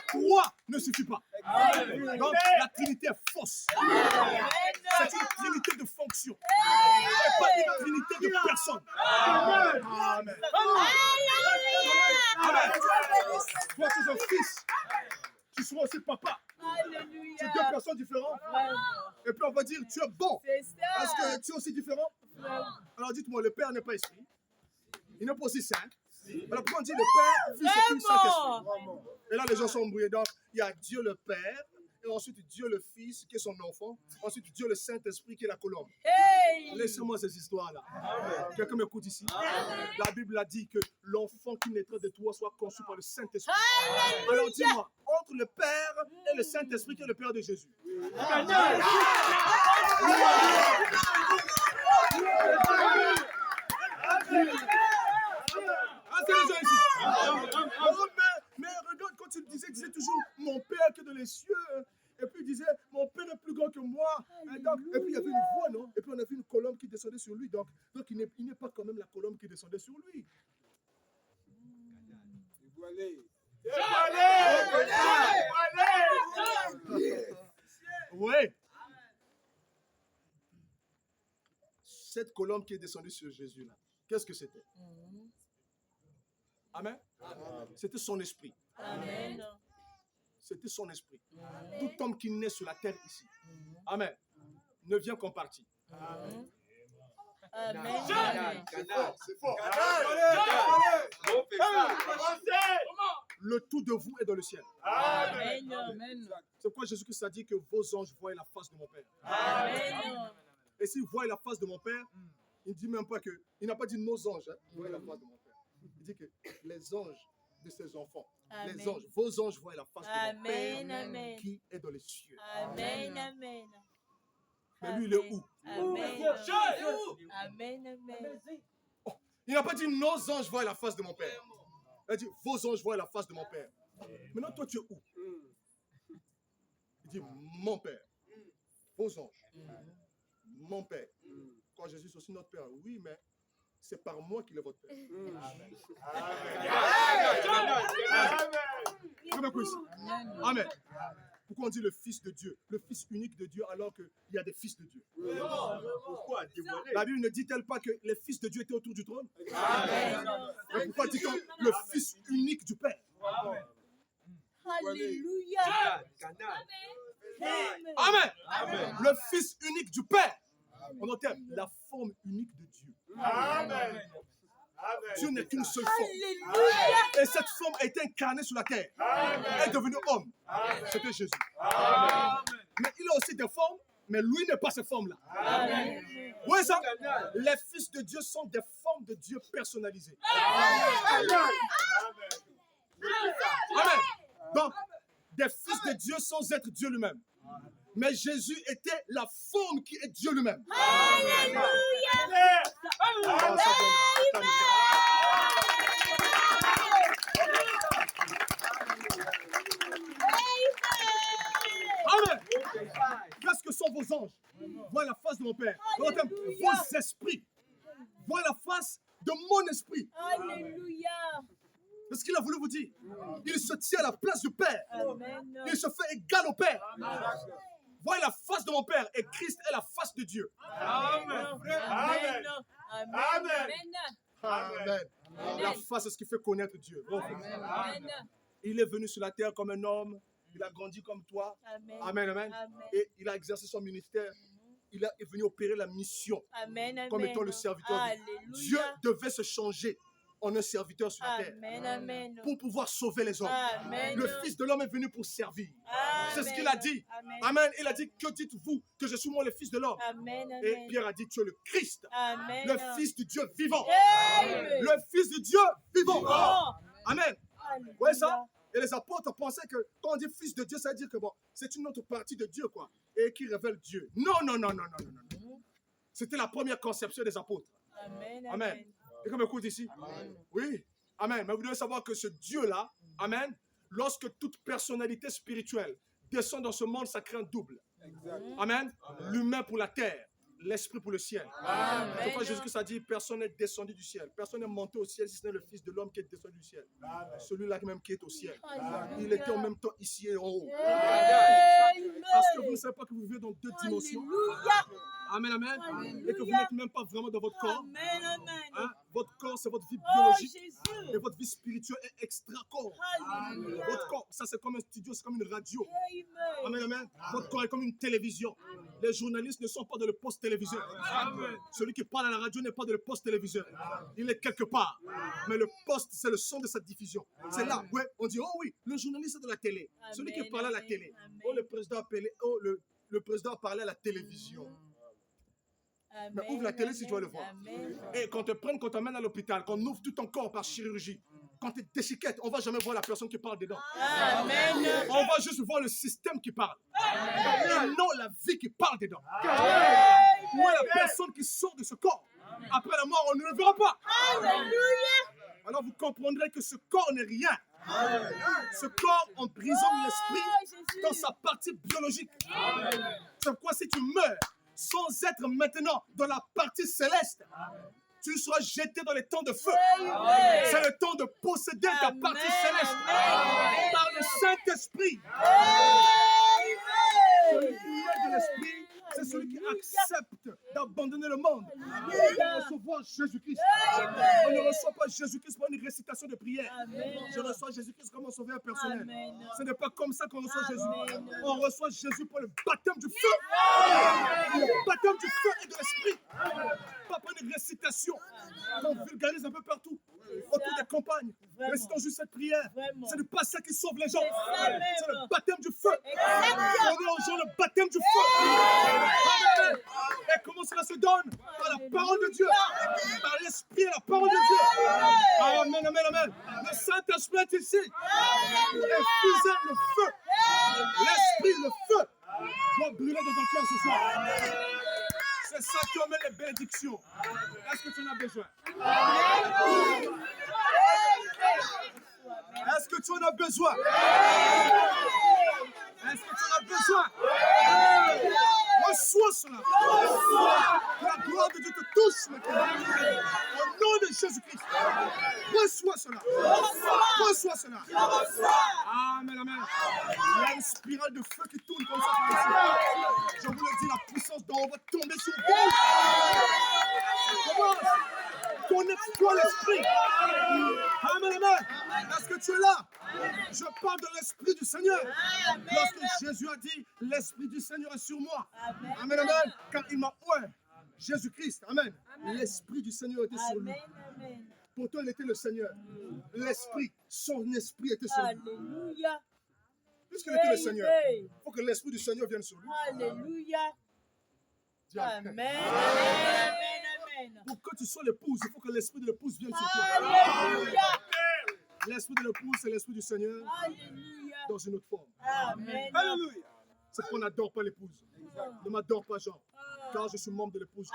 3 ne suffit pas. Donc la Trinité est fausse. C'est une trinité de fonction. Et pas une trinité de personnes. Amen. Amen. Toi, tu es un fils. Tu seras aussi papa. Alléluia. Tu es 2 personnes différentes. Et puis on va dire, tu es bon. C'est ça. Est-ce que tu es aussi différent? Alors dites-moi, le Père n'est pas esprit. Il n'est pas aussi saint. Alors pourquoi on dit le Père, Fils et Saint-Esprit? Et là, les gens sont embrouillés. Donc, il y a Dieu le Père, et ensuite Dieu le Fils, qui est son enfant. Ensuite, Dieu le Saint-Esprit, qui est la colombe. Hey. Laissez-moi ces histoires-là. Quelqu'un m'écoute ici. La Bible a dit que l'enfant qui naîtra de toi soit conçu par le Saint-Esprit. Alors dis-moi, entre le Père et le Saint-Esprit, qui est le Père de Jésus. Ah, c'est les gens ici. Oh, mais regarde, quand il disait toujours mon Père qui est dans les cieux. Et puis il disait, mon Père est plus grand que moi. Et puis il y avait une voix, non? Et puis on a vu une colombe qui descendait sur lui. Donc il n'est pas quand même la colombe qui descendait sur lui. Oui. Cette colombe qui est descendue sur Jésus là, qu'est-ce que c'était? Amen. C'était son esprit. Amen. C'était son esprit. Tout homme qui naît sur la terre ici, amen, ne vient qu'en partie. Amen. C'est fort. Le tout de vous est dans le ciel. Amen. C'est pourquoi Jésus-Christ a dit que vos anges voient la face de mon Père. Amen. Et s'ils voient la face de mon Père, il ne dit même pas que, il n'a pas dit nos anges, voient la face de mon Père. Il dit que les anges de ses enfants, Amen. les anges, vos anges voient la face de mon Père Amen. qui est dans les cieux. Amen. Amen. Mais lui, il est où? Amen. Amen. Amen. Il n'a pas dit nos anges voient la face de mon Père. Il a dit vos anges voient la face de mon Père. Maintenant, toi, tu es où? Il dit mon Père, vos anges, mon Père. Quand Jésus est aussi notre Père, oui, mais c'est par moi qu'il est votre Père. Amen. Pourquoi on dit le Fils de Dieu, le Fils unique de Dieu, alors qu'il y a des fils de Dieu? Pourquoi? La Bible ne dit-elle pas que les fils de Dieu étaient autour du trône? Amen. Et pourquoi dit-on le Fils unique du Père? Alléluia. Amen. Le Fils unique du Père. On entend la forme unique de Dieu. Amen. Dieu n'est qu'une seule forme. Alléluia. Et cette forme a été incarnée sur la terre. Elle est devenue homme. C'était Jésus. Mais il a aussi des formes, mais lui n'est pas cette forme-là. Oui, ça. Les fils de Dieu sont des formes de Dieu personnalisées. Amen. Donc, des fils de Dieu sans être Dieu lui-même. Mais Jésus était la forme qui est Dieu lui-même. Amen. Parce lorsque sont vos anges, voient la face de mon Père. Vos esprits voient la face de mon esprit. Alléluia. C'est ce qu'il a voulu vous dire. Il se tient à la place du Père. Amen. Il se fait égal au Père. Voyez la face de mon Père et Christ est la face de Dieu. Amen. Amen. Amen. Amen. La face, c'est ce qui fait connaître Dieu. Amen. Il est venu sur la terre comme un homme. Il a grandi comme toi. Amen. Amen, amen. Amen. Et il a exercé son ministère. Il est venu opérer la mission Amen. comme étant le serviteur de Dieu. Dieu Alléluia. devait se changer en un serviteur sur la terre Amen. Amen. pour pouvoir sauver les hommes. Amen. Le Fils de l'homme est venu pour servir. Amen. C'est ce qu'il a dit. Amen. Amen. Il a dit, que dites-vous que je suis moi le Fils de l'homme? Amen. Et Amen. Pierre a dit, tu es le Christ, Amen. le Fils du Dieu vivant. Amen. Le Fils du Dieu vivant. Oh. Amen. Alléluia. Vous voyez ça? Et les apôtres pensaient que quand on dit Fils de Dieu, ça veut dire que bon, c'est une autre partie de Dieu, quoi. Et qui révèle Dieu. Non, non, non, non, non, non, non. C'était la première conception des apôtres. Amen. Amen. Amen. Et comme écoute ici. Oui. Amen. Mais vous devez savoir que ce Dieu-là, amen, lorsque toute personnalité spirituelle descend dans ce monde, ça crée un double. Amen. L'humain pour la terre, l'esprit pour le ciel. Amen. C'est pourquoi Jésus-Christ a dit, personne n'est descendu du ciel. Personne n'est monté au ciel si ce n'est le Fils de l'homme qui est descendu du ciel. Celui-là même qui est au ciel. Alléluia. Il était en même temps ici et en haut. Amen. Parce que vous ne savez pas que vous vivez dans deux dimensions. Alléluia. Amen, amen. Alléluia. Et que vous n'êtes même pas vraiment dans votre corps. Amen. Amen. Hein? Votre corps, c'est votre vie Oh biologique. Jésus. Et votre vie spirituelle est extra-corps. Alléluia. Votre corps, ça c'est comme un studio, c'est comme une radio. Amen. Amen, amen. Votre corps est comme une télévision. Les journalistes ne sont pas dans le poste téléviseur. Celui qui parle à la radio n'est pas dans le poste téléviseur. Il est quelque part. Mais le poste, c'est le son de sa diffusion. C'est là, ouais, on dit, oh oui, le journaliste est de la télé. Celui qui parle à la télé. Oh, le président a parlé, oh, le président a parlé à la télévision. Mais ouvre la télé si tu veux le voir. Amen. Et quand on t'emmène à l'hôpital, qu'on ouvre tout ton corps par chirurgie, quand tu es déchiquette, on ne va jamais voir la personne qui parle dedans. Amen. On va juste voir le système qui parle. Et non la vie qui parle dedans. Où est la personne qui sort de ce corps? Après la mort, on ne le verra pas. Alléluia. Alors vous comprendrez que ce corps n'est rien. Ce corps emprisonne l'esprit dans sa partie biologique. C'est pourquoi si tu meurs sans être maintenant dans la partie céleste, tu seras jeté dans les temps de feu. C'est le temps de posséder ta partie céleste par le Saint-Esprit. Celui qui est de l'esprit, c'est celui qui accepte d'abandonner le monde pour recevoir Jésus-Christ. On ne reçoit pas Jésus-Christ par une récitation de prière. Je reçois Jésus-Christ comme un sauveur personnel. Amen. Ce n'est pas comme ça qu'on reçoit Jésus. Amen. On reçoit Jésus pour le baptême du feu. Le baptême du feu et de l'esprit. Pas par une récitation qu'on vulgarise un peu partout. Autour des campagnes. Récitons juste cette prière. Vraiment. C'est le passage qui sauve les gens. C'est ça même. C'est le baptême du feu. Exactement. Donnez aux gens le baptême du feu. Amen. Et comment cela se donne? Par la parole de Dieu. Par l'esprit et la parole de Dieu. Amen, amen, amen. Le Saint-Esprit est ici. Pour infuser le feu. L'esprit, le feu, doit brûler dans ton cœur ce soir. C'est ça qui emmène les bénédictions. Est-ce que tu en as besoin? Est-ce que tu en as besoin? Est-ce que tu en as besoin? Reçois cela. Que la gloire de Dieu te touche maintenant. Au nom de Jésus-Christ. Reçois cela. Reçois cela. Amen, amen. Il y a une spirale de feu qui tourne comme ça par ici. Je vous le dis, la puissance d'en haut va tomber sur vous. Commence. Connecte-toi à l'esprit. Amen, amen. Est-ce que tu es là? Je parle de l'esprit du Seigneur. Lorsque Jésus a dit, l'esprit du Seigneur est sur moi. Amen, amen. Car il m'a oint. Jésus-Christ, amen. L'esprit du Seigneur était sur lui. Amen. Pourtant, il était le Seigneur. L'esprit, son esprit était sur lui. Alléluia. Puisqu'il était le Seigneur, il faut que l'esprit du Seigneur vienne sur lui. Alléluia. Dis amen. Amen. Amen. Pour que tu sois l'épouse, il faut que l'esprit de l'épouse vienne sur toi. Alléluia. L'esprit de l'épouse, c'est l'esprit du Seigneur Alléluia. dans une autre forme. Amen. Alléluia. C'est qu'on n'adore pas l'épouse. Ne m'adore pas, Jean, car je suis membre de l'épouse.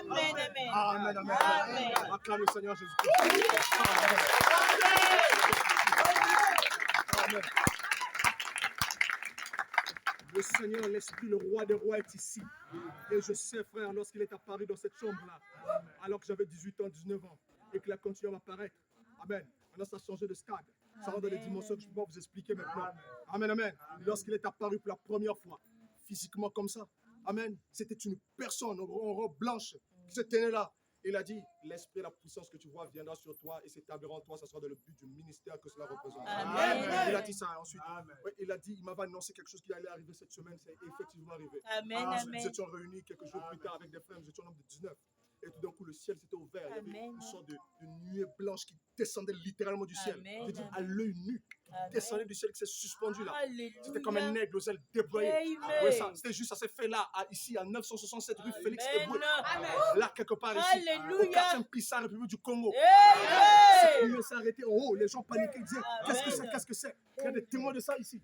Amen. Amen. Amen, amen. Amen. Acclame le Seigneur Jésus-Christ. Amen. Amen. Le Seigneur, l'Esprit, le Roi des rois est ici. Et je sais, frère, lorsqu'il est apparu dans cette chambre-là, alors que j'avais 18 ans, 19 ans, et qu'il a continué à apparaître. Amen. Maintenant, ça a changé de stade. Ça rentre dans des dimensions que je ne peux pas vous expliquer maintenant. Amen, amen. Lorsqu'il est apparu pour la première fois, physiquement comme ça, amen, c'était une personne en robe blanche qui se tenait là. Il a dit, l'esprit et la puissance que tu vois viendra sur toi et s'établira en toi. Ça sera dans le but du ministère que cela représente. Amen. Il a dit ça ensuite. Oui, il a dit, il m'avait annoncé quelque chose qui allait arriver cette semaine. C'est effectivement arrivé. Amen. Nous Amen. étions réunis quelques jours plus tard avec des frères. Nous étions au nombre de 19. Et tout d'un coup, le ciel s'était ouvert. Il y avait Amen. une sorte de nuée blanche qui descendait littéralement du ciel. Amen. Je dis à l'œil nu, Amen. descendait du ciel qui s'est suspendu là. Alléluia. C'était comme un aigle aux ailes déployées. Amen. Ouais, c'était juste, ça s'est fait là, ici, à 967 rue Félix Eboué. Amen. Là, quelque part ici, au Alléluia. 4e Pissa, République du Congo. Amen. Cette nuée s'est arrêtée en haut. Les gens paniquaient, ils disaient, qu'est-ce que c'est, qu'est-ce que c'est? Il y a des témoins de ça ici.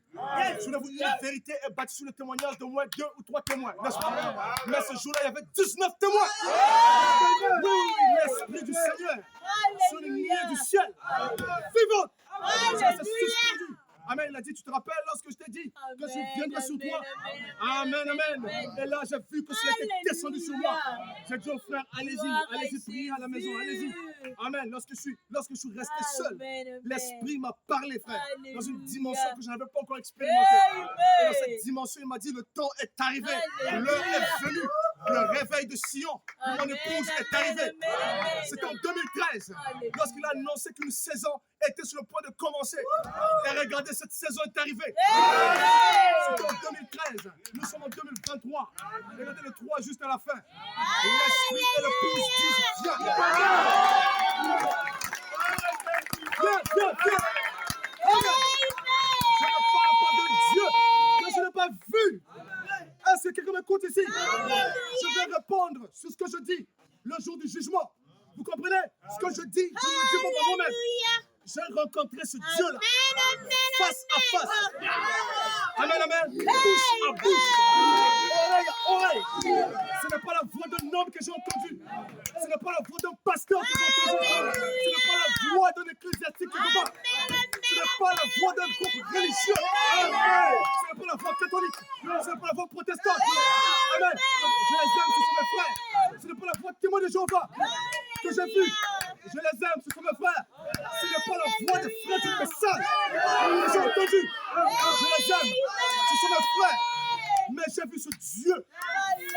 Souvenez-vous, une vérité est bâtie sur le témoignage de moins 2 ou 3 témoins, n'est-ce pas? Mais ce jour-là, il y avait 19 témoins. Oui, l'Esprit du Seigneur sur les nuées du ciel. Vivante. Ça s'est suspendu. Amen. Il a dit, tu te rappelles lorsque je t'ai dit que je viendrai sur toi? Amen, amen. Et là, j'ai vu que cela était descendu sur moi. J'ai dit au frère, allez-y, priez à la maison, allez-y. Amen. Lorsque je suis resté seul, l'Esprit m'a parlé, frère, dans une dimension que je n'avais pas encore expérimentée. Et dans cette dimension, il m'a dit, le temps est arrivé. L'heure est venue. Le réveil de Sion, de mon épouse, est arrivé. C'était en 2013, lorsqu'il a annoncé qu'une saison était sur le point de commencer. Et regardez, cette saison est arrivée. C'était en 2013. Nous sommes en 2023. Regardez le 3 juste à la fin. L'Esprit et l'épouse disent, viens. Viens. Je ne parle pas de Dieu que je n'ai pas vu. Est-ce que quelqu'un m'écoute ici? Je vais répondre sur ce que je dis le jour du jugement. Vous comprenez? Ce que je dis, je le dis pour moi-même. J'ai rencontré ce Dieu-là face à face. Amen, amen. Bouche à bouche. Oreille à oreille. Ce n'est pas la voix d'un homme que j'ai entendu. Ce n'est pas la voix d'un pasteur que j'ai entendu. Ce n'est pas la voix d'un ecclésiastique que je vois. Ce n'est pas la voix d'un groupe religieux. Ce n'est pas la voix catholique. Ce n'est pas la voix protestante. Amen. Je les aime, ce sont mes frères. Ce n'est pas la voix de témoin de Jéhovah que j'ai vu. Je les aime, ce sont mes frères. Ce n'est pas la voix des frères du message que j'ai entendu. Je les aime, ce sont mes frères. Mais j'ai vu ce Dieu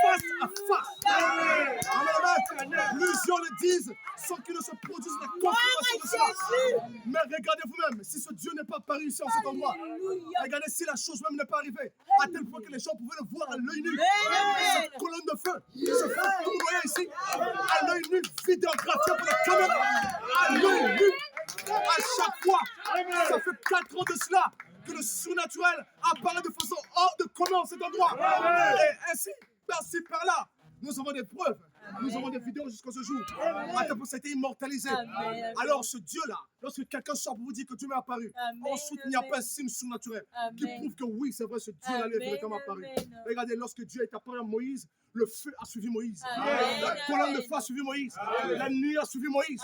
face à face. Amen. Plusieurs le disent sans qu'il ne se produise la confirmation de cela. Mais regardez vous-même, si ce Dieu n'est pas apparu ici en cet endroit, regardez si la chose même n'est pas arrivée, à tel point que les gens pouvaient le voir à l'œil nu. Cette colonne de feu se fait tournoyer ici, à l'œil nu, vidéographié par la caméra, à l'œil nu. À chaque fois, ça fait 4 ans de cela que le surnaturel apparaît de façon hors de commun en cet endroit. Et ainsi, par-ci, par-là, nous avons des preuves. Nous avons des vidéos jusqu'à ce jour. À tel point que ça a été immortalisé. Alors ce Dieu-là, lorsque quelqu'un sort pour vous dire que Dieu m'est apparu, ensuite il n'y a pas un signe surnaturel qui prouve que oui, c'est vrai, ce Dieu-là est vraiment apparu. Regardez, lorsque Dieu est apparu à Moïse, le feu a suivi Moïse. La colonne de feu a suivi Moïse. La nuit a suivi Moïse.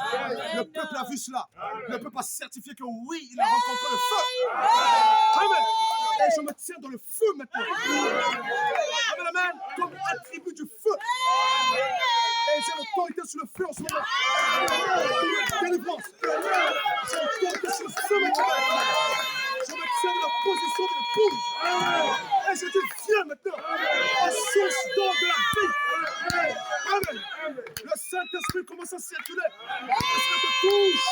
Le peuple a vu cela. Le peuple a certifié que oui, il a rencontré le feu. Amen. Et je me tiens dans le feu maintenant. Amen, amen. Comme attribut du feu. Et j'ai l'autorité sur le feu en ce moment. Délivrance. J'ai l'autorité sur le feu maintenant. Je me tiens dans la position de l'épouse. Et je dis, viens maintenant. La source d'eau de la vie. Amen. Le Saint-Esprit commence à circuler. Et ça te touche.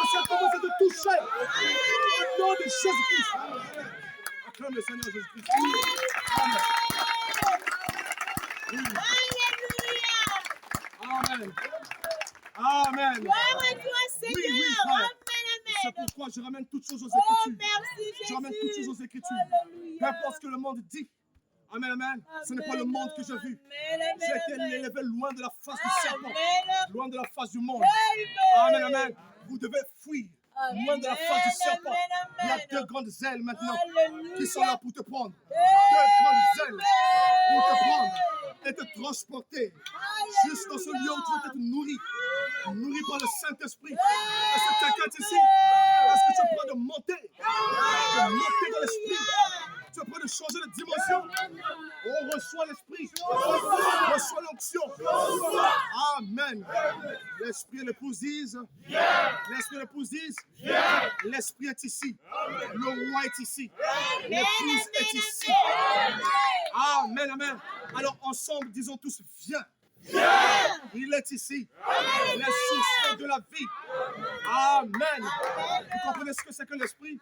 Et ça commence à te toucher. Au nom de Jésus-Christ. Acclame le Seigneur Jésus-Christ. Amen. Amen. Amen. Gloire à toi, Seigneur. Oui, frère. Amen, C'est amen. pourquoi je ramène toutes choses aux Oh, Écritures. merci, Jésus. Je ramène toutes choses aux Écritures. Alléluia. Peu importe ce que le monde dit. Amen, amen. Ce n'est pas le monde que j'ai vu. J'ai été élevé loin de la face du serpent. Loin de la face du monde. Amen, amen. Vous devez fuir. Loin de la face du serpent. Il y a 2 grandes ailes maintenant qui sont là pour te prendre. 2 grandes ailes pour te prendre et te transporter juste dans ce lieu où tu vas être nourri. Nourri par le Saint-Esprit. Est-ce que quelqu'un est ici? Est-ce que tu es prêt de monter? De monter dans l'esprit? Tu es prêt de Reçois l'Esprit. Reçois l'onction. Amen. L'Esprit et l'épouse disent. L'Esprit et l'épouse disent. L'Esprit est ici. Le roi est ici. L'épouse est ici. Amen, amen. Alors ensemble, disons tous, viens. Il est ici. La source de la vie. Amen. Vous comprenez ce que c'est que l'Esprit?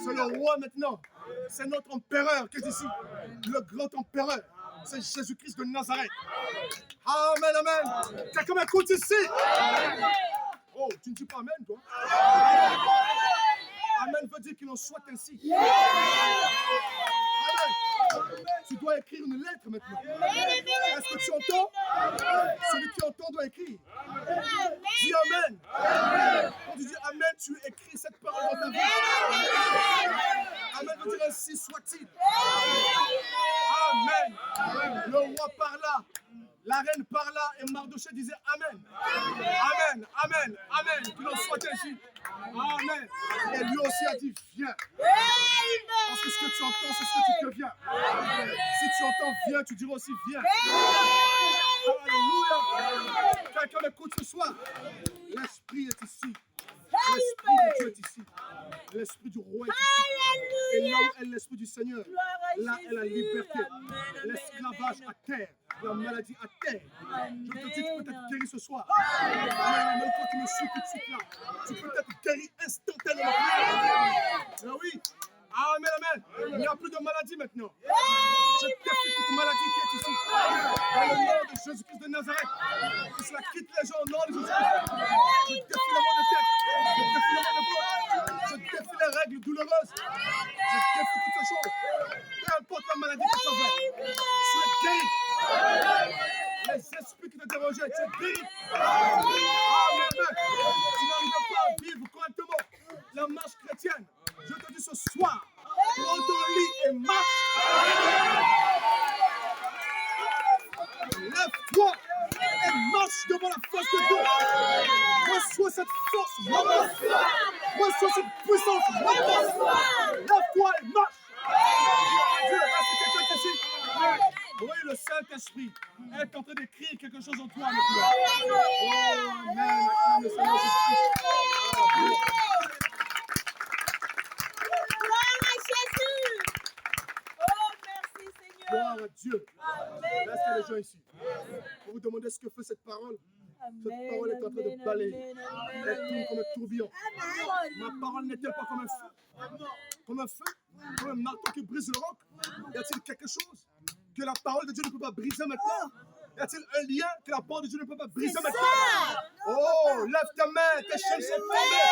C'est le roi maintenant. C'est notre empereur qui est ici. Le grand empereur. C'est Jésus-Christ de Nazareth. Amen, amen. Quelqu'un m'écoute ici? Oh, tu ne dis pas amen, toi? Amen veut dire qu'il en soit ainsi. Amen. Tu dois écrire une lettre maintenant. Est-ce que tu entends? Celui qui entend doit écrire. Dis amen. Quand tu dis amen, tu écris cette parole dans ta vie. Amen veut dire ainsi soit-il. Amen. Le roi parla. La reine parla et Mardochée disait amen. Amen, amen, amen. Qu'il en soit ainsi. Amen. Et lui aussi a dit viens. Parce que ce que tu entends, c'est ce que tu deviens. Si tu entends viens, tu diras aussi viens. Alléluia. Quelqu'un m'écoute ce soir. L'Esprit est ici. L'Esprit de Dieu est ici. L'Esprit du roi est ici. Et là où est l'Esprit du Seigneur, là est la liberté. L'esclavage à terre. La maladie à terre. Je te dis, tu peux être guéri ce soir. Amen. Même quand tu me suis tout de suite là, tu peux être guéri instantanément. Ah oui. Amen, amen. Il n'y a plus de maladie maintenant. Je défie toute maladie qui est ici. Dans le nom de Jésus-Christ de Nazareth. Que cela quitte les gens au nom de Jésus-Christ. Je défie le mal de tête. Je défie le mal de voix. Je défie les règles douloureuses. Je défie toutes ces choses. Peu importe la maladie que tu as. Tu es guéri. Les esprits qui te dérangeaient, tu es guéri. Amen. Tu n'arrives pas à vivre correctement la marche chrétienne. Je te dis ce soir, prends ton lit et marche. Lève-toi et marche devant la force de Dieu. Reçois cette force maintenant. Reçois cette puissance maintenant. Lève-toi et marche. Dieu, est-ce que quelqu'un est ici? Oui, le Saint-Esprit est en train d'écrire quelque chose en toi maintenant. Oh, amen. Acclame le Seigneur Jésus-Christ. Gloire à Dieu. Est-ce qu'il y a des gens ici? Vous vous demandez ce que fait cette parole? Cette parole est en train de balayer. Elle tourne comme un tourbillon. Ma parole n'est-elle pas comme un feu? Comme un feu? Comme un marteau qui brise le roc? Y a-t-il quelque chose que la parole de Dieu ne peut pas briser maintenant? Y a-t-il un lien que la parole de Dieu ne peut pas briser maintenant? Oh, lève ta main, tes chaînes sont tombées.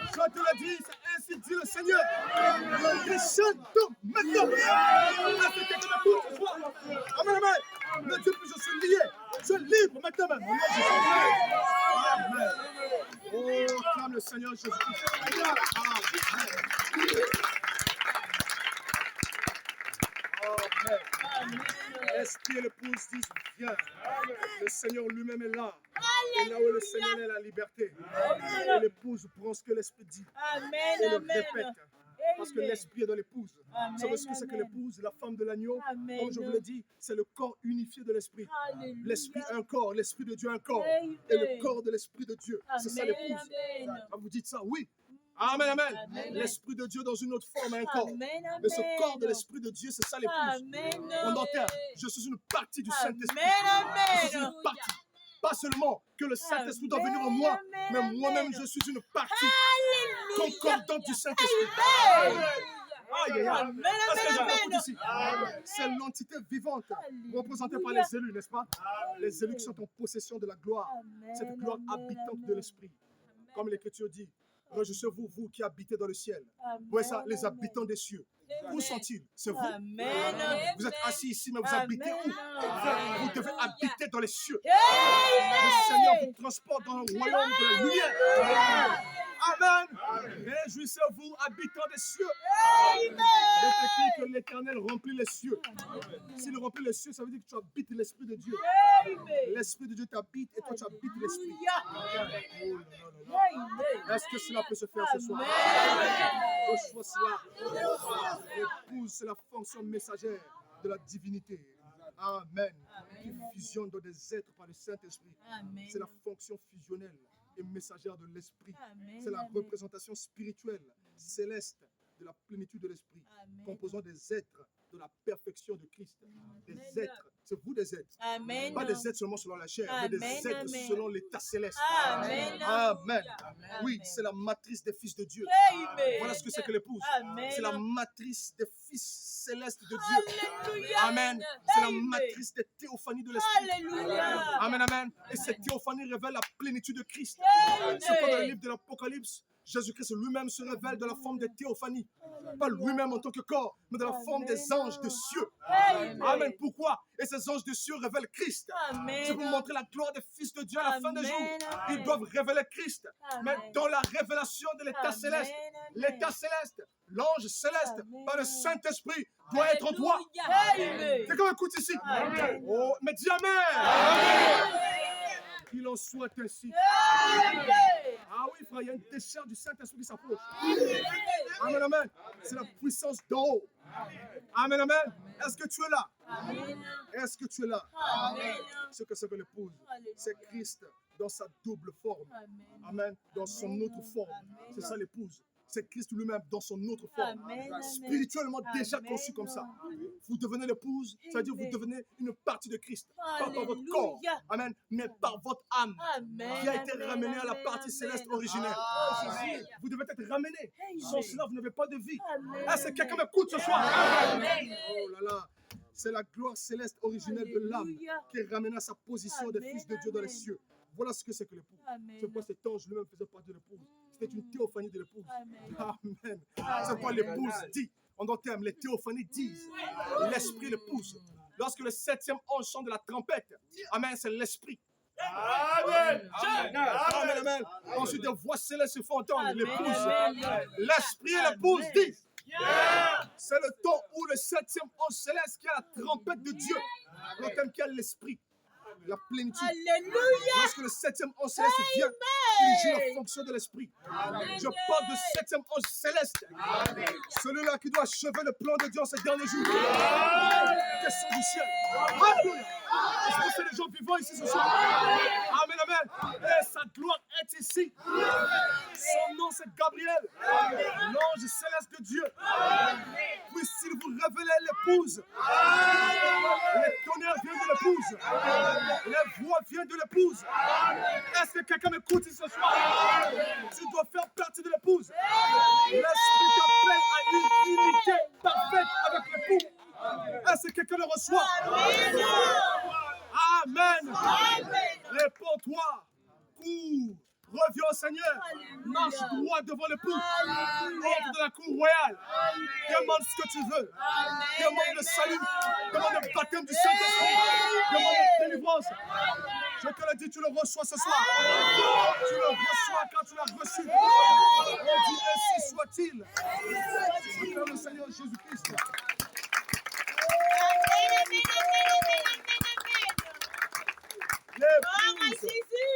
Je te le dis, c'est ainsi dit le Seigneur. Les chaînes tombent maintenant. Est-ce que quelqu'un m'écoute ce soir? Amen, amen. Ne dis plus, je suis lié. Je suis libre maintenant même. Amen. Oh, acclame le Seigneur Jésus-Christ. Amen. L'Esprit et l'épouse disent viens. Le Seigneur lui-même est là. Et là où le Seigneur est la liberté. Et l'épouse prend ce que l'Esprit dit. Et le répète. Parce que l'Esprit est dans l'épouse. Vous savez ce que c'est que l'épouse, la femme de l'agneau? Comme je vous l'ai dit, c'est le corps unifié de l'Esprit. L'Esprit a un corps, l'Esprit de Dieu a un corps. Et le corps de l'Esprit de Dieu, c'est ça l'épouse. Quand vous dites ça, oui. Amen, amen. L'Esprit de Dieu dans une autre forme a un corps. Mais ce corps de l'Esprit de Dieu, c'est ça l'épouse. On entend, je suis une partie du Saint-Esprit. Je suis une partie. Pas seulement que le Saint-Esprit doit venir en moi, mais moi-même je suis une partie concordante du Saint-Esprit. Aïe, aïe, aïe. Parce que je m'écoute ici. C'est l'entité vivante représentée par les élus, n'est-ce pas? Les élus qui sont en possession de la gloire. Cette gloire habitante de l'Esprit. Comme l'Écriture dit, réjouissez-vous, vous qui habitez dans le ciel. Voyez ça, les habitants des cieux. Où sont-ils? C'est vous. Vous êtes assis ici, mais vous habitez où? Vous devez habiter dans les cieux. Le Seigneur vous transporte dans le royaume de la lumière. Amen. Réjouissez-vous, habitants des cieux. Il est écrit que l'Éternel remplit les cieux. S'il remplit les cieux, ça veut dire que tu habites l'Esprit de Dieu. L'Esprit de Dieu t'habite et toi tu habites l'Esprit. Est-ce que cela peut se faire ce soir? Reçois cela. Épouse, c'est la fonction messagère de la divinité. Amen. Qui fusionne dans des êtres par le Saint-Esprit. C'est la fonction fusionnelle et messagère de l'Esprit. C'est la représentation spirituelle, céleste, de la plénitude de l'Esprit, composant des êtres de la perfection de Christ. Des êtres, c'est vous des êtres. Pas des êtres seulement selon la chair, mais des êtres selon l'état céleste. Amen. Oui, c'est la matrice des fils de Dieu. Voilà ce que c'est que l'épouse. C'est la matrice des fils célestes de Dieu. Amen. C'est la matrice des théophanies de l'Esprit. Amen, amen. Et cette théophanie révèle la plénitude de Christ. C'est comme dans le livre de l'Apocalypse, Jésus-Christ lui-même se révèle dans la forme des théophanies. Pas lui-même en tant que corps, mais dans la forme des anges de cieux. Amen. Pourquoi? Et ces anges de cieux révèlent Christ. C'est pour montrer la gloire des fils de Dieu à la fin des jours. Ils doivent révéler Christ. Mais dans la révélation de l'état céleste, l'ange céleste, par le Saint-Esprit, doit être en toi. Quelqu'un écoute ici. Oh, mais dis Amen. Qu'il en soit ainsi. Ah oui, frère, il y a une décharge du Saint-Esprit qui s'approche. Amen, amen. C'est la puissance d'en haut. Amen, amen. Est-ce que tu es là? Est-ce que tu es là? Ce que c'est que l'épouse, c'est Christ dans sa double forme. Amen. Dans son autre forme. C'est ça l'épouse. C'est Christ lui-même dans son autre forme. Spirituellement déjà conçu comme ça. Vous devenez l'épouse, ça veut dire que vous devenez une partie de Christ. Pas par votre corps, amen, mais par votre âme qui a été ramenée à la partie céleste originelle. Vous devez être ramené. Sans cela, vous n'avez pas de vie. Est-ce que quelqu'un m'écoute ce soir? Oh là là. C'est la gloire céleste originelle de l'âme qui est ramenée à sa position de fils de Dieu dans les cieux. Voilà ce que c'est que l'épouse. C'est pourquoi cet ange lui-même faisait partie de l'épouse. C'était une théophanie de l'épouse. Amen. C'est quoi l'épouse dit? En d'autres termes, les théophanies disent l'esprit l'épouse. Lorsque le 7e ange chante de la trompette, amen, c'est l'esprit. Amen. Amen, amen. Ensuite, des voix célestes se font entendre. L'épouse. L'esprit et l'épouse disent. C'est le temps où le 7e ange céleste qui a la trompette de Dieu, le thème qui a l'esprit. La plénitude. Alléluia. Lorsque le 7e ange céleste vient, il joue la fonction de l'esprit. Je parle de 7e ange céleste. Celui-là qui doit achever le plan de Dieu en ces derniers jours. Question du ciel. Alléluia. Est-ce que c'est les gens vivants ici ce soir? Amen, amen. Et sa gloire est ici. Son nom c'est Gabriel, l'ange céleste de Dieu. Puisse-t-il vous révéler l'épouse? Les tonnerres viennent de l'épouse. Les voix viennent de l'épouse. Est-ce que quelqu'un m'écoute ce soir? Tu dois faire partie de l'épouse. L'esprit t'appelle à une unité parfaite avec l'époux. Est-ce que quelqu'un le reçoit? Amen. Réponds-toi. Cours. Reviens au Seigneur. Marche droit devant l'époux. Entre de la cour royale. Demande ce que tu veux. Demande le salut. Demande le baptême du Saint-Esprit. Demande la délivrance. Je te le dis, tu le reçois ce soir. Tu le reçois quand tu l'as reçu. On dit ainsi soit-il. Acclame le Seigneur Jésus-Christ.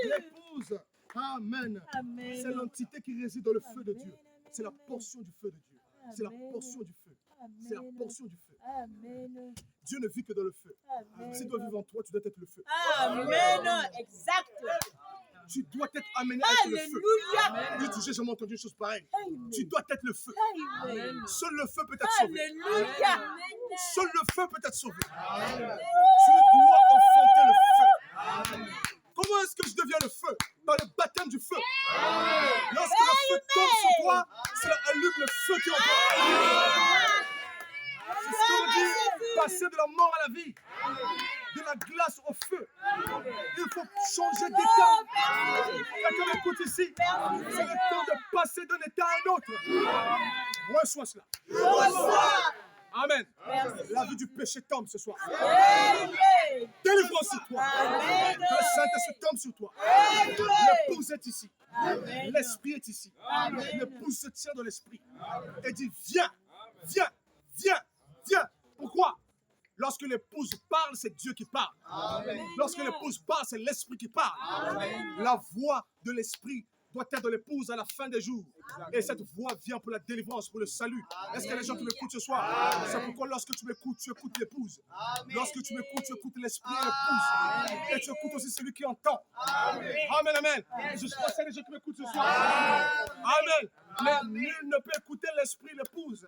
L'épouse. Amen. C'est l'entité qui réside dans le feu de Dieu. C'est la portion du feu de Dieu. C'est la portion du feu. C'est la portion du feu. Dieu ne vit que dans le feu. S'il doit vivre en toi, tu dois être le feu. Amen. Exact. Tu dois être amené à être le feu. Oui, j'ai jamais entendu une chose pareille. Tu dois être le feu. Seul le feu peut être sauvé. Alléluia. Seul le feu peut être sauvé. Tu dois enfanter le feu. Comment est-ce que je deviens le feu? Par le baptême du feu. Lorsque le feu tombe sur toi, cela allume le feu qui est en toi. C'est ce qu'on dit, passer de la mort à la vie, de la glace au feu. Il faut changer d'état. Quelqu'un m'écoute ici. C'est le temps de passer d'un état à un autre. Reçois cela. Amen. La vie du péché tombe ce soir. Délivrance sur toi. Le Saint-Esprit tombe sur toi. L'épouse est ici. L'Esprit est ici. L'épouse se tient dans l'Esprit. Et dit, viens, viens, viens, viens. Lorsque l'épouse parle, c'est Dieu qui parle. Lorsque l'épouse parle, c'est l'esprit qui parle. La voix de l'esprit doit être de l'épouse à la fin des jours. Et cette voix vient pour la délivrance, pour le salut. Est-ce qu'il y a des gens qui m'écoutent ce soir? C'est pourquoi lorsque tu m'écoutes, tu écoutes l'épouse. Lorsque tu m'écoutes, tu écoutes l'esprit et l'épouse. Et tu écoutes aussi celui qui entend. Amen, amen. Je sais pas s'il y a des gens qui m'écoutent ce soir. Amen. Mais nul ne peut écouter l'esprit et l'épouse,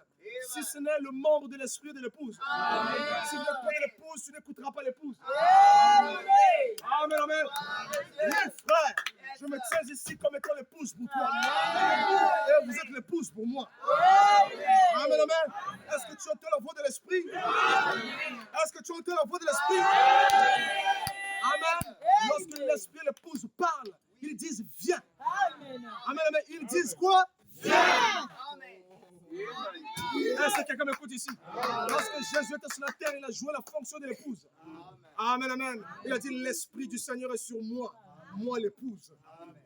si ce n'est le membre de l'esprit et de l'épouse. Si vous n'êtes pas de l'épouse, tu n'écouteras pas l'épouse. Amen, amen. Oui, frère, je me tiens ici comme étant l'épouse pour toi. Et vous êtes l'épouse pour moi. Amen, amen. Est-ce que tu entends la voix de l'esprit? Est-ce que tu entends la voix de l'esprit? Amen. Lorsque l'esprit et l'épouse parlent, ils disent viens. Amen, amen. Ils disent quoi? Viens. Est-ce que quelqu'un m'écoute ici? Lorsque Jésus était sur la terre, il a joué la fonction de l'épouse. Amen, amen. Il a dit l'esprit du Seigneur est sur moi, moi l'épouse.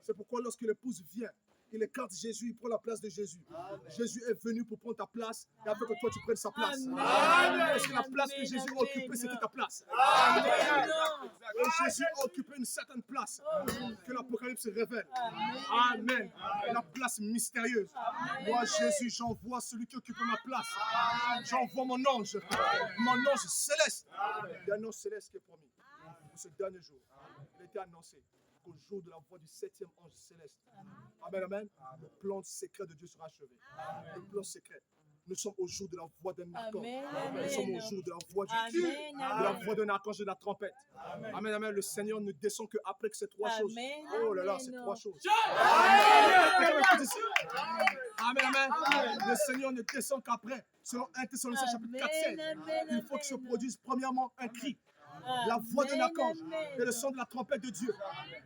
C'est pourquoi lorsque l'épouse vient, il écarte Jésus, il prend la place de Jésus. Jésus est venu pour prendre ta place et afin que toi tu prennes sa place. Parce que la place que Jésus occupait, c'était ta place. Et Jésus a occupé une certaine place que l'Apocalypse révèle. Amen. La place mystérieuse. Moi, Jésus, j'envoie celui qui occupe ma place. J'envoie mon ange céleste. Il y a un ange céleste qui est promis pour ce dernier jour. Il a été annoncé qu'au jour de la voix du 7e ange céleste. Amen, amen. Le plan secret de Dieu sera achevé. Le plan secret. Nous sommes au jour de la voix d'un archange. Nous sommes au jour de la voix du Dieu, de la voix d'un archange et de la trompette. Amen, amen. Le Seigneur ne descend qu'après que ces trois choses. Oh là là, ces trois choses. Amen, amen. Le Seigneur ne descend qu'après. Selon 1 Thessaloniciens chapitre 4, 16. Il faut que se produise premièrement un cri. La voix d'un archange et le son de la trompette de Dieu.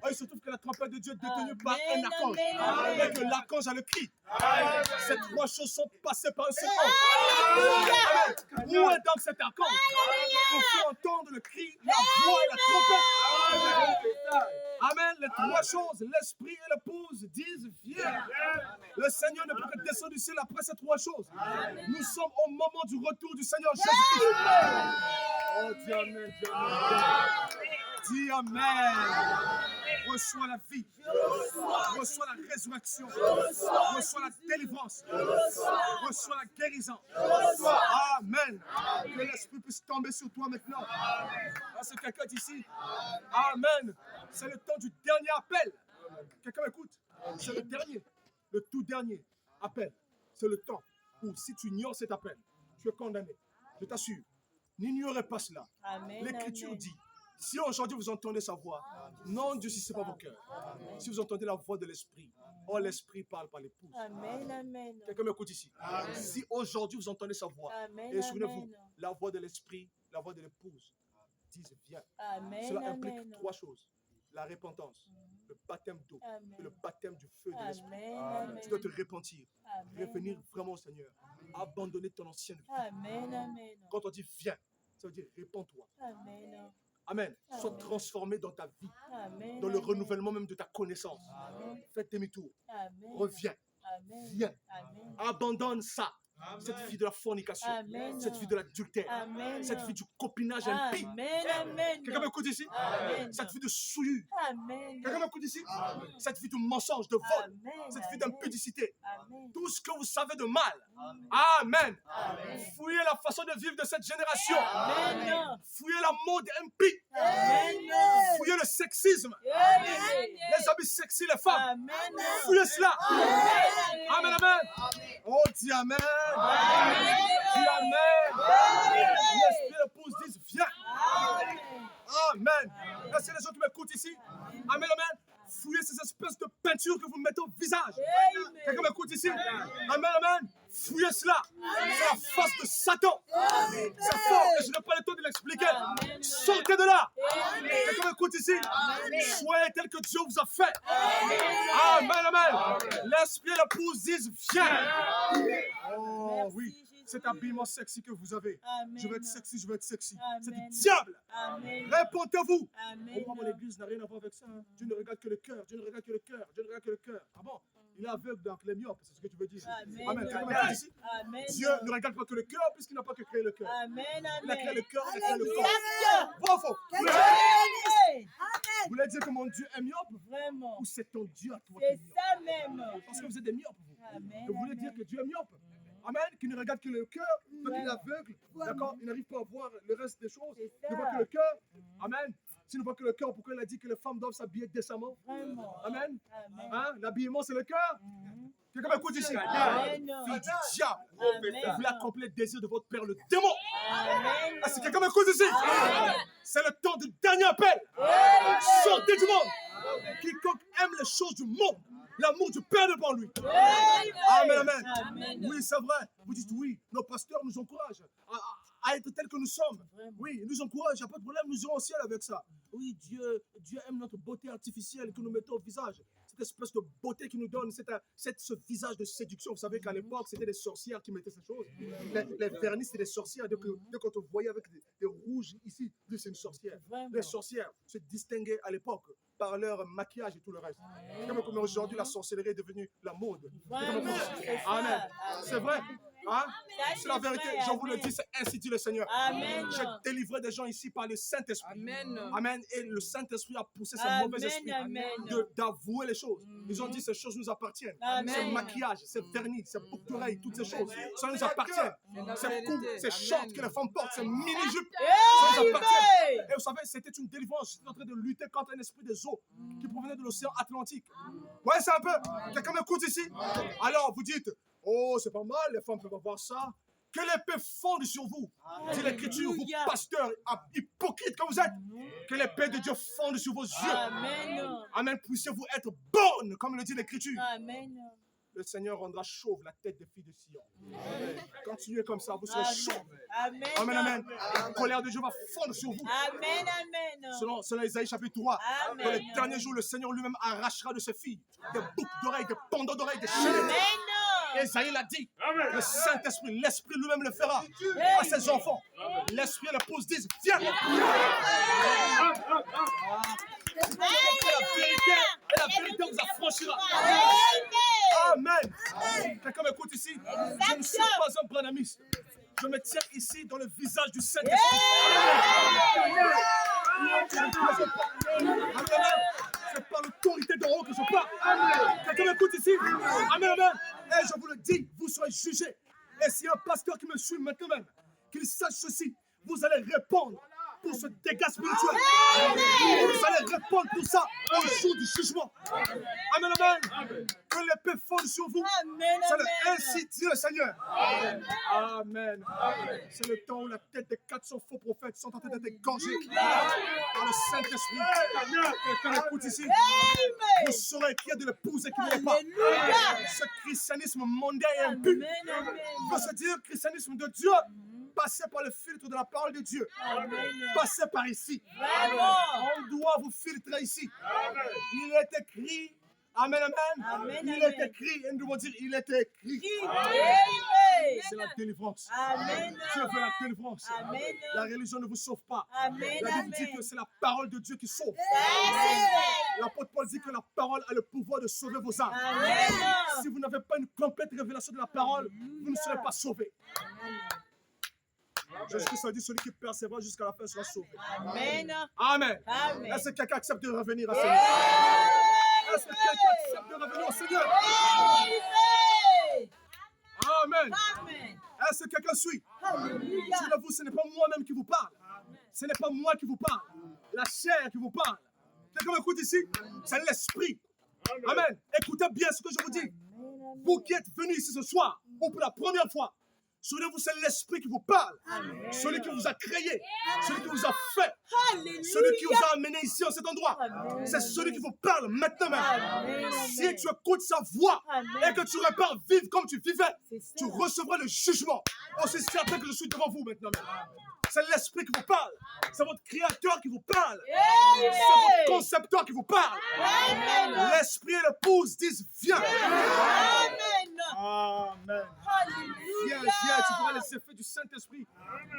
Oh, il se trouve que la trompette de Dieu est détenue par un archange et que l'archange a le cri. Ces trois choses sont passées par un seul ange. Où est donc cet archange? Il faut entendre le cri, la voix et la trompette. Amen. Les trois choses, l'esprit et l'épouse disent viens. Le Seigneur ne peut que descendre du ciel après ces trois choses. Nous sommes au moment du retour du Seigneur Jésus-Christ. Oh, dis amen, dis amen. Dis amen. Reçois la vie. Reçois la résurrection. Reçois la délivrance. Reçois la guérison. Amen. Que l'esprit puisse tomber sur toi maintenant. Est-ce que quelqu'un d'ici? Amen. C'est le temps du dernier appel. Quelqu'un m'écoute? C'est le dernier. Le tout dernier appel. C'est le temps où si tu ignores cet appel, tu es condamné. Je t'assure. N'ignorez pas cela. L'Écriture dit, si aujourd'hui vous entendez sa voix, n'endurcissez pas vos cœurs. Si vous entendez la voix de l'Esprit, oh l'Esprit parle par l'épouse. Quelqu'un m'écoute ici. Si aujourd'hui vous entendez sa voix, et souvenez-vous, la voix de l'Esprit, la voix de l'épouse, disent viens. Cela implique trois choses. La repentance, le baptême d'eau et le baptême du feu de l'Esprit. Tu dois te repentir, revenir vraiment au Seigneur, abandonner ton ancienne vie. Quand on dit viens, ça veut dire répands-toi. Amen. Sois transformé dans ta vie, dans le renouvellement même de ta connaissance. Fais demi-tour. Reviens. Viens. Abandonne ça. Cette vie de la fornication, cette vie de l'adultère, cette vie du copinage impie. Quelqu'un m'écoute ici? Cette vie de souillure. Quelqu'un m'écoute ici? Cette vie de mensonge, de vol, cette vie d'impudicité. Tout ce que vous savez de mal. Amen. Fouillez la façon de vivre de cette génération. Fouillez la mode impie. Fouillez le sexisme. Les habits sexy, les femmes. Fouillez cela. Amen, amen. Oh, dis amen. Dis amen. L'esprit et l'épouse disent viens. Amen. Est-ce qu'il y a des gens qui m'écoutent ici? Amen, amen. Fouillez ces espèces de peintures que vous mettez au visage. Quelqu'un m'écoute ici? Amen, amen. Fouillez cela. C'est la face de Satan. C'est fort et je n'ai pas le temps de l'expliquer. Sortez de là. Quelqu'un m'écoute ici? Soyez tel que Dieu vous a fait. Amen, amen. L'esprit et l'épouse disent viens. Oh oui. Cet habillement sexy que vous avez. Je veux être sexy, je veux être sexy. C'est du diable. Répondez-vous. Pourquoi mon église n'a rien à voir avec ça? Dieu ne regarde que le cœur. Dieu ne regarde que le cœur. Dieu ne regarde que le cœur. Ah bon? Il est aveugle, donc les myopes, c'est ce que tu veux dire. Amen. Amen. Quelqu'un me dit ici? Amen. Dieu ne regarde pas que le cœur, puisqu'il n'a pas que créé le cœur. Amen. Il a créé Amen. le cœur, il a créé le corps. Exact. Bon ou faux? Amen. Vous voulez dire que mon Dieu est myope? Vraiment. Ou c'est ton Dieu à toi qui est C'est myope? ça même. Parce que vous êtes des myopes, vous. Amen. Et vous voulez dire que Dieu est myope? Amen. Qui ne regarde que le cœur, donc il est aveugle. D'accord? Il n'arrive pas à voir le reste des choses. C'est Il ne voit ça. que le cœur. Amen. S'il ne voit que le cœur, pourquoi il a dit que les femmes doivent s'habiller décemment? Vraiment. Amen. Amen. Hein? L'habillement, c'est le cœur. Quelqu'un m'écoute ici? Amen. Fille du diable. Amen. Vous voulez accomplir le désir de votre père, le démon. Amen. Ah, si quelqu'un m'écoute ici, c'est le temps du dernier appel. Sortez du monde. Quiconque aime les choses du monde, l'amour du Père devant lui. Amen, amen. Amen. Oui, c'est vrai. Vous dites oui, nos pasteurs nous encouragent à être tels que nous sommes. Oui, ils nous encouragent, il n'y a pas de problème, nous irons au ciel avec ça. Oui, Dieu aime notre beauté artificielle que nous mettons au visage. Cette espèce de beauté qui nous donne, ce visage de séduction. Vous savez qu'à l'époque, c'était des sorcières qui mettaient ces choses. Les vernis, c'était des sorcières. Dès qu'on te voyait avec des rouges ici, c'est une sorcière. Les sorcières se distinguaient à l'époque par leur maquillage et tout le reste. Comme aujourd'hui, la sorcellerie est devenue la mode. Amen. C'est vrai. Hein? C'est la vérité. Je vous le dis, c'est ainsi dit le Seigneur. Amen. J'ai délivré des gens ici par le Saint-Esprit. Amen. Amen. Et le Saint-Esprit a poussé ce mauvais esprit d'avouer les choses. Ils ont dit ces choses nous appartiennent. Amen. C'est maquillage, c'est vernis, c'est boucle d'oreille, toutes ces choses. Ça nous appartient. Ces coupes, ces shorts que les femmes portent, ces mini-jupes, ça nous appartient. Et vous savez, c'était une délivrance. J'étais en train de lutter contre un esprit des eaux qui provenait de l'océan Atlantique. Ouais, c'est un peu. Quelqu'un m'écoute ici? Alors, vous dites, oh, c'est pas mal, les femmes peuvent avoir ça. Que l'épée fonde sur vous. C'est l'écriture, vous pasteurs hypocrites que vous êtes. Que l'épée de Dieu fonde sur vos yeux. Amen. Amen. Puissiez-vous être bonnes, comme le dit l'écriture. Amen. Le Seigneur rendra chauve la tête des filles de Sion. Continuez comme ça, vous serez chauves. Amen. Amen, amen. La colère de Dieu va fondre sur vous. Amen. Amen. Selon Isaïe chapitre 3, Amen. dans les derniers jours, le Seigneur lui-même arrachera de ses filles des boucles d'oreilles, des pendants d'oreilles, des chaînettes. Amen. Isaïe l'a dit. Le Saint-Esprit, l'Esprit lui-même le fera à ses enfants. L'Esprit et l'épouse disent, viens. Et la vérité vous affranchira. Amen. Quelqu'un m'écoute ici? Je ne suis pas un branamiste. Je me tiens ici dans le visage du Saint-Esprit. C'est par l'autorité d'en haut que je parle. Quelqu'un m'écoute ici? Amen, amen. Et je vous le dis, vous serez jugés. Et s'il y a un pasteur qui me suit maintenant même, qu'il sache ceci, vous allez répondre pour ce dégât spirituel. Vous allez répondre pour ça au jour du jugement. Amen, amen. Que l'épée fonde sur vous. C'est ainsi dit le Seigneur. Amen. C'est le temps où la tête des 400 faux prophètes sont en train d'être égorgés par le Saint-Esprit. Quelqu'un écoute ici. Vous saurez qui est de l'épouse et qui ne l'est pas. Ce christianisme mondain et impur veut se dire christianisme de Dieu. Passez par le filtre de la parole de Dieu. Passez par ici. On doit vous filtrer ici. Il est écrit. Amen, amen. Il est écrit. Et nous devons dire, il est écrit. C'est la délivrance. Dieu veut la délivrance. La religion ne vous sauve pas. La Bible dit que c'est la parole de Dieu qui sauve. L'apôtre Paul dit que la parole a le pouvoir de sauver vos âmes. Si vous n'avez pas une complète révélation de la parole, vous ne serez pas sauvés. Jésus-Christ a dit, celui qui persévère jusqu'à la fin sera sauvé. Amen. Amen. Amen. Est-ce que quelqu'un accepte de revenir au Seigneur? Est-ce que quelqu'un accepte de revenir au Seigneur? Amen. Amen. Est-ce que quelqu'un suit? Alléluia. Souvenez-vous, ce n'est pas moi-même qui vous parle. Ce n'est pas moi qui vous parle. La chair qui vous parle. Quelqu'un m'écoute ici? C'est l'esprit. Amen. Écoutez bien ce que je vous dis. Vous qui êtes venus ici ce soir, ou pour la première fois, souvenez-vous, c'est l'esprit qui vous parle. Celui qui vous a créé. Celui qui vous a fait. Celui qui vous a amené ici en cet endroit. C'est celui qui vous parle maintenant même. Si tu écoutes sa voix et que tu repars vivre comme tu vivais, tu recevras le jugement. Aussi certain que je suis devant vous maintenant même. C'est l'esprit qui vous parle. C'est votre créateur qui vous parle. C'est votre concepteur qui vous parle. L'esprit et l'épouse disent viens. Amen. Viens, viens, tu verras les effets du Saint-Esprit.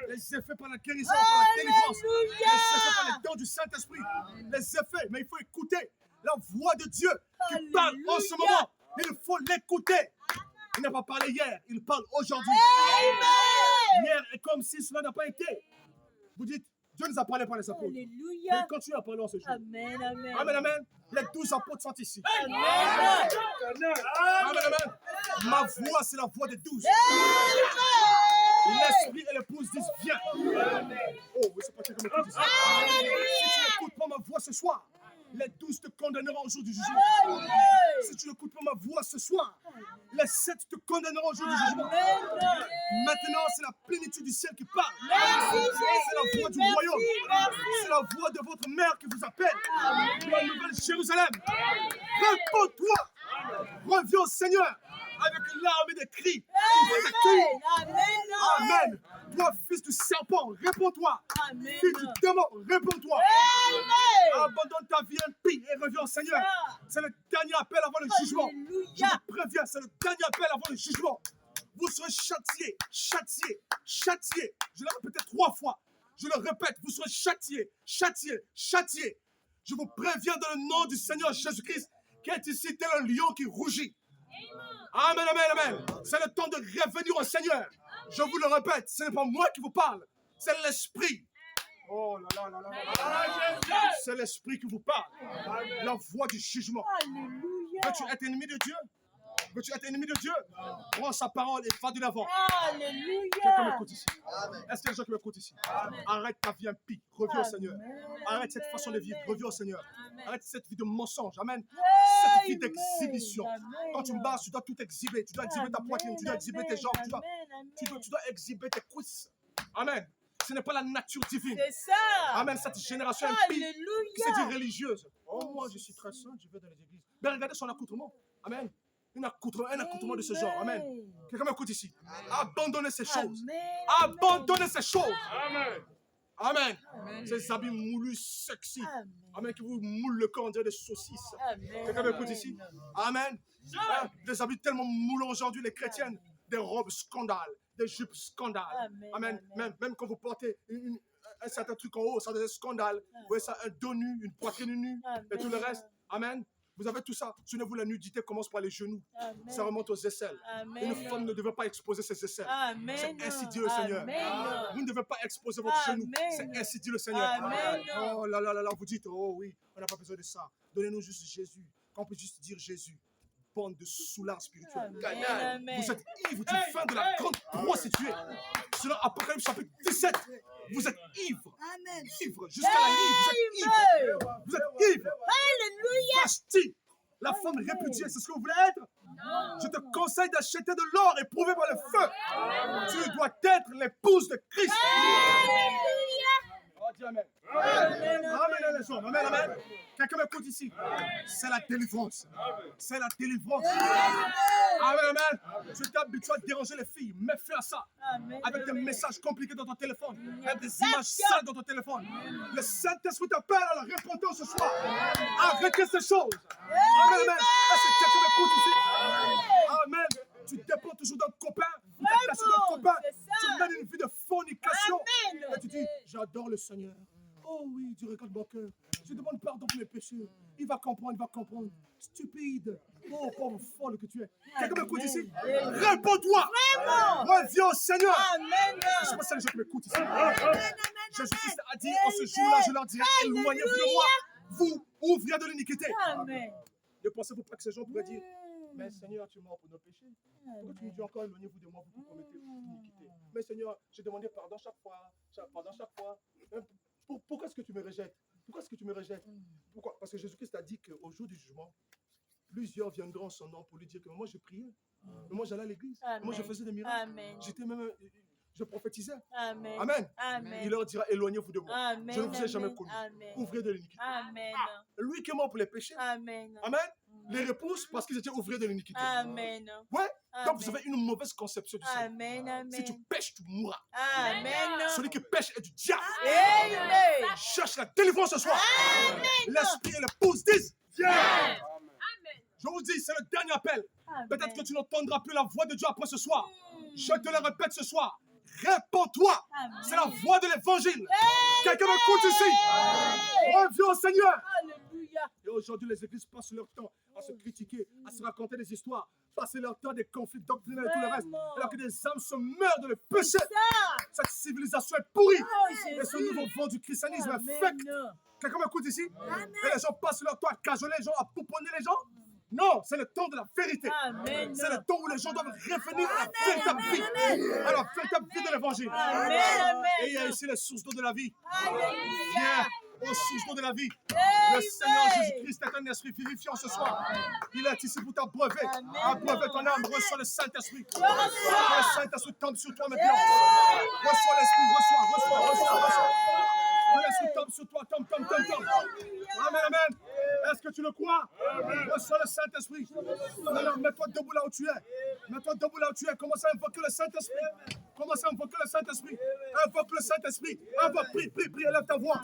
Les effets par la guérison, par la délivrance. Les effets par les dons du Saint-Esprit. Les effets, mais il faut écouter la voix de Dieu qui parle en ce moment Il faut l'écouter. Il n'a pas parlé hier, il parle aujourd'hui. Amen. Hier est comme si cela n'a pas été. Vous dites, Dieu nous a parlé par les apôtres. Mais Alléluia. continue à parler en ce jour. Amen. Amen. Amen, amen. Les 12 apôtres sont ici. Amen. Amen, amen. Ma voix, c'est la voix des 12. L'esprit et l'épouse disent viens. Oh, oui, c'est pas quelqu'un qui m'écoute ici. Si tu n'écoutes pas ma voix ce soir, les 12 te condamneront au jour du jugement. Si tu n'écoutes pas ma voix ce soir, les 7 te condamneront au jour du jugement. Maintenant, c'est la plénitude du ciel qui parle. C'est la voix du royaume. C'est la voix de votre mère qui vous appelle. De la nouvelle Jérusalem. Réponds-toi. Reviens au Seigneur avec l'arme des cris. Il va t'accueillir. Amen. Toi, fils du serpent, réponds-toi. Fils du démon, réponds-toi. Abandonne ta vie impie et reviens au Seigneur. C'est le dernier appel avant le jugement. Je vous préviens, c'est le dernier appel avant le jugement. Vous serez châtiés, châtiés, châtiés. Je l'ai répété 3 fois. Je le répète, vous serez châtiés, châtiés, châtiés. Je vous préviens dans le nom du Seigneur Jésus-Christ qui est ici tel un lion qui rougit. Amen, amen, amen. C'est le temps de revenir au Seigneur. Je vous le répète, ce n'est pas moi qui vous parle, c'est l'Esprit. Oh là là là là. C'est l'Esprit qui vous parle. La voix du jugement. Alléluia. Veux-tu être ennemi de Dieu? Veux-tu être ennemi de Dieu? Prends sa parole et va de l'avant. Alléluia. Quelqu'un m'écoute ici? Est-ce qu'il y a des gens qui m'écoutent ici? Arrête ta vie impie, reviens au Seigneur. Arrête cette façon de vivre, reviens au Seigneur. Arrête cette vie de mensonge, amen. Cette vie d'exhibition. Quand tu marches, tu dois tout exhiber. Tu dois exhiber ta poitrine, tu dois exhiber tes jambes, tu dois exhiber tes cuisses. Amen. Ce n'est pas la nature divine. C'est ça. Amen. Cette génération impie qui se dit Alléluia. religieuse. Oh, moi, je suis très saint, je vais dans les églises. Mais regardez son accoutrement. Amen. Un accoutrement de ce genre. Amen. Quelqu'un m'écoute ici. Abandonnez ces choses. Abandonnez ces choses. Amen. Amen. Ces habits moulus, sexy. Amen. Qui vous moulent le corps, on dirait des saucisses. Quelqu'un m'écoute ici. Amen. Hein, des habits tellement moulants aujourd'hui, les chrétiennes. Des robes scandales, des jupes scandales. Amen. Même quand vous portez un certain truc en haut, ça devient scandale. Vous voyez ça, un dos nu, une poitrine nue, et tout le reste. Amen. Vous avez tout ça. Souvenez-vous, la nudité commence par les genoux. Ça remonte aux aisselles. Une femme ne devait pas exposer ses aisselles. C'est ainsi dit le Seigneur. Vous ne devez pas exposer votre genou. C'est ainsi dit le Seigneur. Oh là là là là, vous dites, oh oui, on n'a pas besoin de ça. Donnez-nous juste Jésus. Qu'on peut juste dire Jésus. Bande de soulards spirituels. Vous êtes ivres du fin de la grande prostituée. Selon Apocalypse chapitre 17, vous êtes ivres. Ivres, jusqu'à la nuit, vous êtes ivres. Vous êtes ivres. Alléluia. Vashti, la femme répudiée, c'est ce que vous voulez être? Je te conseille d'acheter de l'or éprouvé par le feu. Tu dois être l'épouse de Christ. Oh, dis amen. Amen, les hommes. Amen, amen. Quelqu'un m'écoute ici. C'est la délivrance. C'est la délivrance. Amen, amen. Tu t'es habitué à déranger les filles. Mets fin à ça. Avec des messages compliqués dans ton téléphone. Avec des images sales dans ton téléphone. Le Saint-Esprit t'appelle à la repentance ce soir. Arrêtez ces choses. Amen, amen. Est-ce que quelqu'un m'écoute ici? Amen. Tu dépends toujours d'un copain. Vous êtes placé d'un copain. Tu mènes une vie de fornication. Et tu dis, j'adore le Seigneur. Oh oui, tu regardes mon cœur. Je demande pardon pour mes péchés. Il va comprendre, il va comprendre. Stupide. Oh, pauvre folle que tu es. Quelqu'un m'écoute ici? Réponds-toi. Reviens au Seigneur. Je ne sais pas si les gens qui m'écoutent ici. Jésus-Christ a dit, en ce jour-là, je leur dirai, éloignez-vous de moi, vous, ouvriers de l'iniquité. Ne pensez-vous pas que ces gens pourraient dire, mais Seigneur, tu es mort pour nos péchés. Pourquoi tu nous dis encore, éloignez-vous de moi, vous commettez l'iniquité? Mais Seigneur, j'ai demandé pardon chaque fois. Pourquoi est-ce que tu me rejettes? Pourquoi est-ce que tu me rejettes? Pourquoi? Parce que Jésus-Christ a dit qu'au jour du jugement, plusieurs viendront en son nom pour lui dire que moi je priais, mais moi j'allais à l'église, moi je faisais des miracles, j'étais même, je prophétisais. Amen. Il leur dira, éloignez-vous de moi. Je ne vous ai jamais connu. Ouvriers de l'iniquité. Lui qui est mort pour les péchés. Amen. Les repousse parce qu'ils étaient ouvriers de l'iniquité. Ouais. Donc vous avez une mauvaise conception du Seigneur. Si tu pêches, tu mourras. Celui qui pêche est du diable. Cherche la délivrance ce soir. L'esprit et l'épouse disent yeah. Je vous dis, c'est le dernier appel. Peut-être que tu n'entendras plus la voix de Dieu après ce soir. Je te le répète ce soir. Réponds-toi. C'est la voix de l'évangile. Quelqu'un m'écoute ici. Reviens au Seigneur. Et aujourd'hui, les églises passent leur temps à se se critiquer, à se raconter des histoires, passer leur temps des conflits doctrinaux et tout le reste, Vraiment. alors que des âmes se meurent dans le péché. Ça. Cette civilisation est pourrie. Oh, Et ce Jésus. nouveau vent du christianisme est Amen. fake. Quelqu'un m'écoute ici? Et les gens passent leur temps à cajoler les gens, à pouponner les gens. Non, c'est le temps de la vérité. Amen. C'est le temps où les gens doivent revenir à la véritable vie. À la véritable vie de l'évangile. Amen. Et il y a ici les sources d'eau de la vie. Alléluia. Viens aux sources d'eau de la vie. Le Seigneur Jésus-Christ est un esprit vivifiant ce soir. Il est ici pour t'abreuver. Abreuver ton âme. Reçois le Saint-Esprit. Que le Saint-Esprit tombe sur toi maintenant. Reçois l'Esprit. Reçois. Que l'Esprit tombe sur toi. Tombe. Amen, amen. Est-ce que tu le crois? Reçois le Saint-Esprit. Alors, mets-toi debout là où tu es. Commence à invoquer le Saint-Esprit. Invoque le Saint-Esprit. Invoque, prie. Élève ta voix.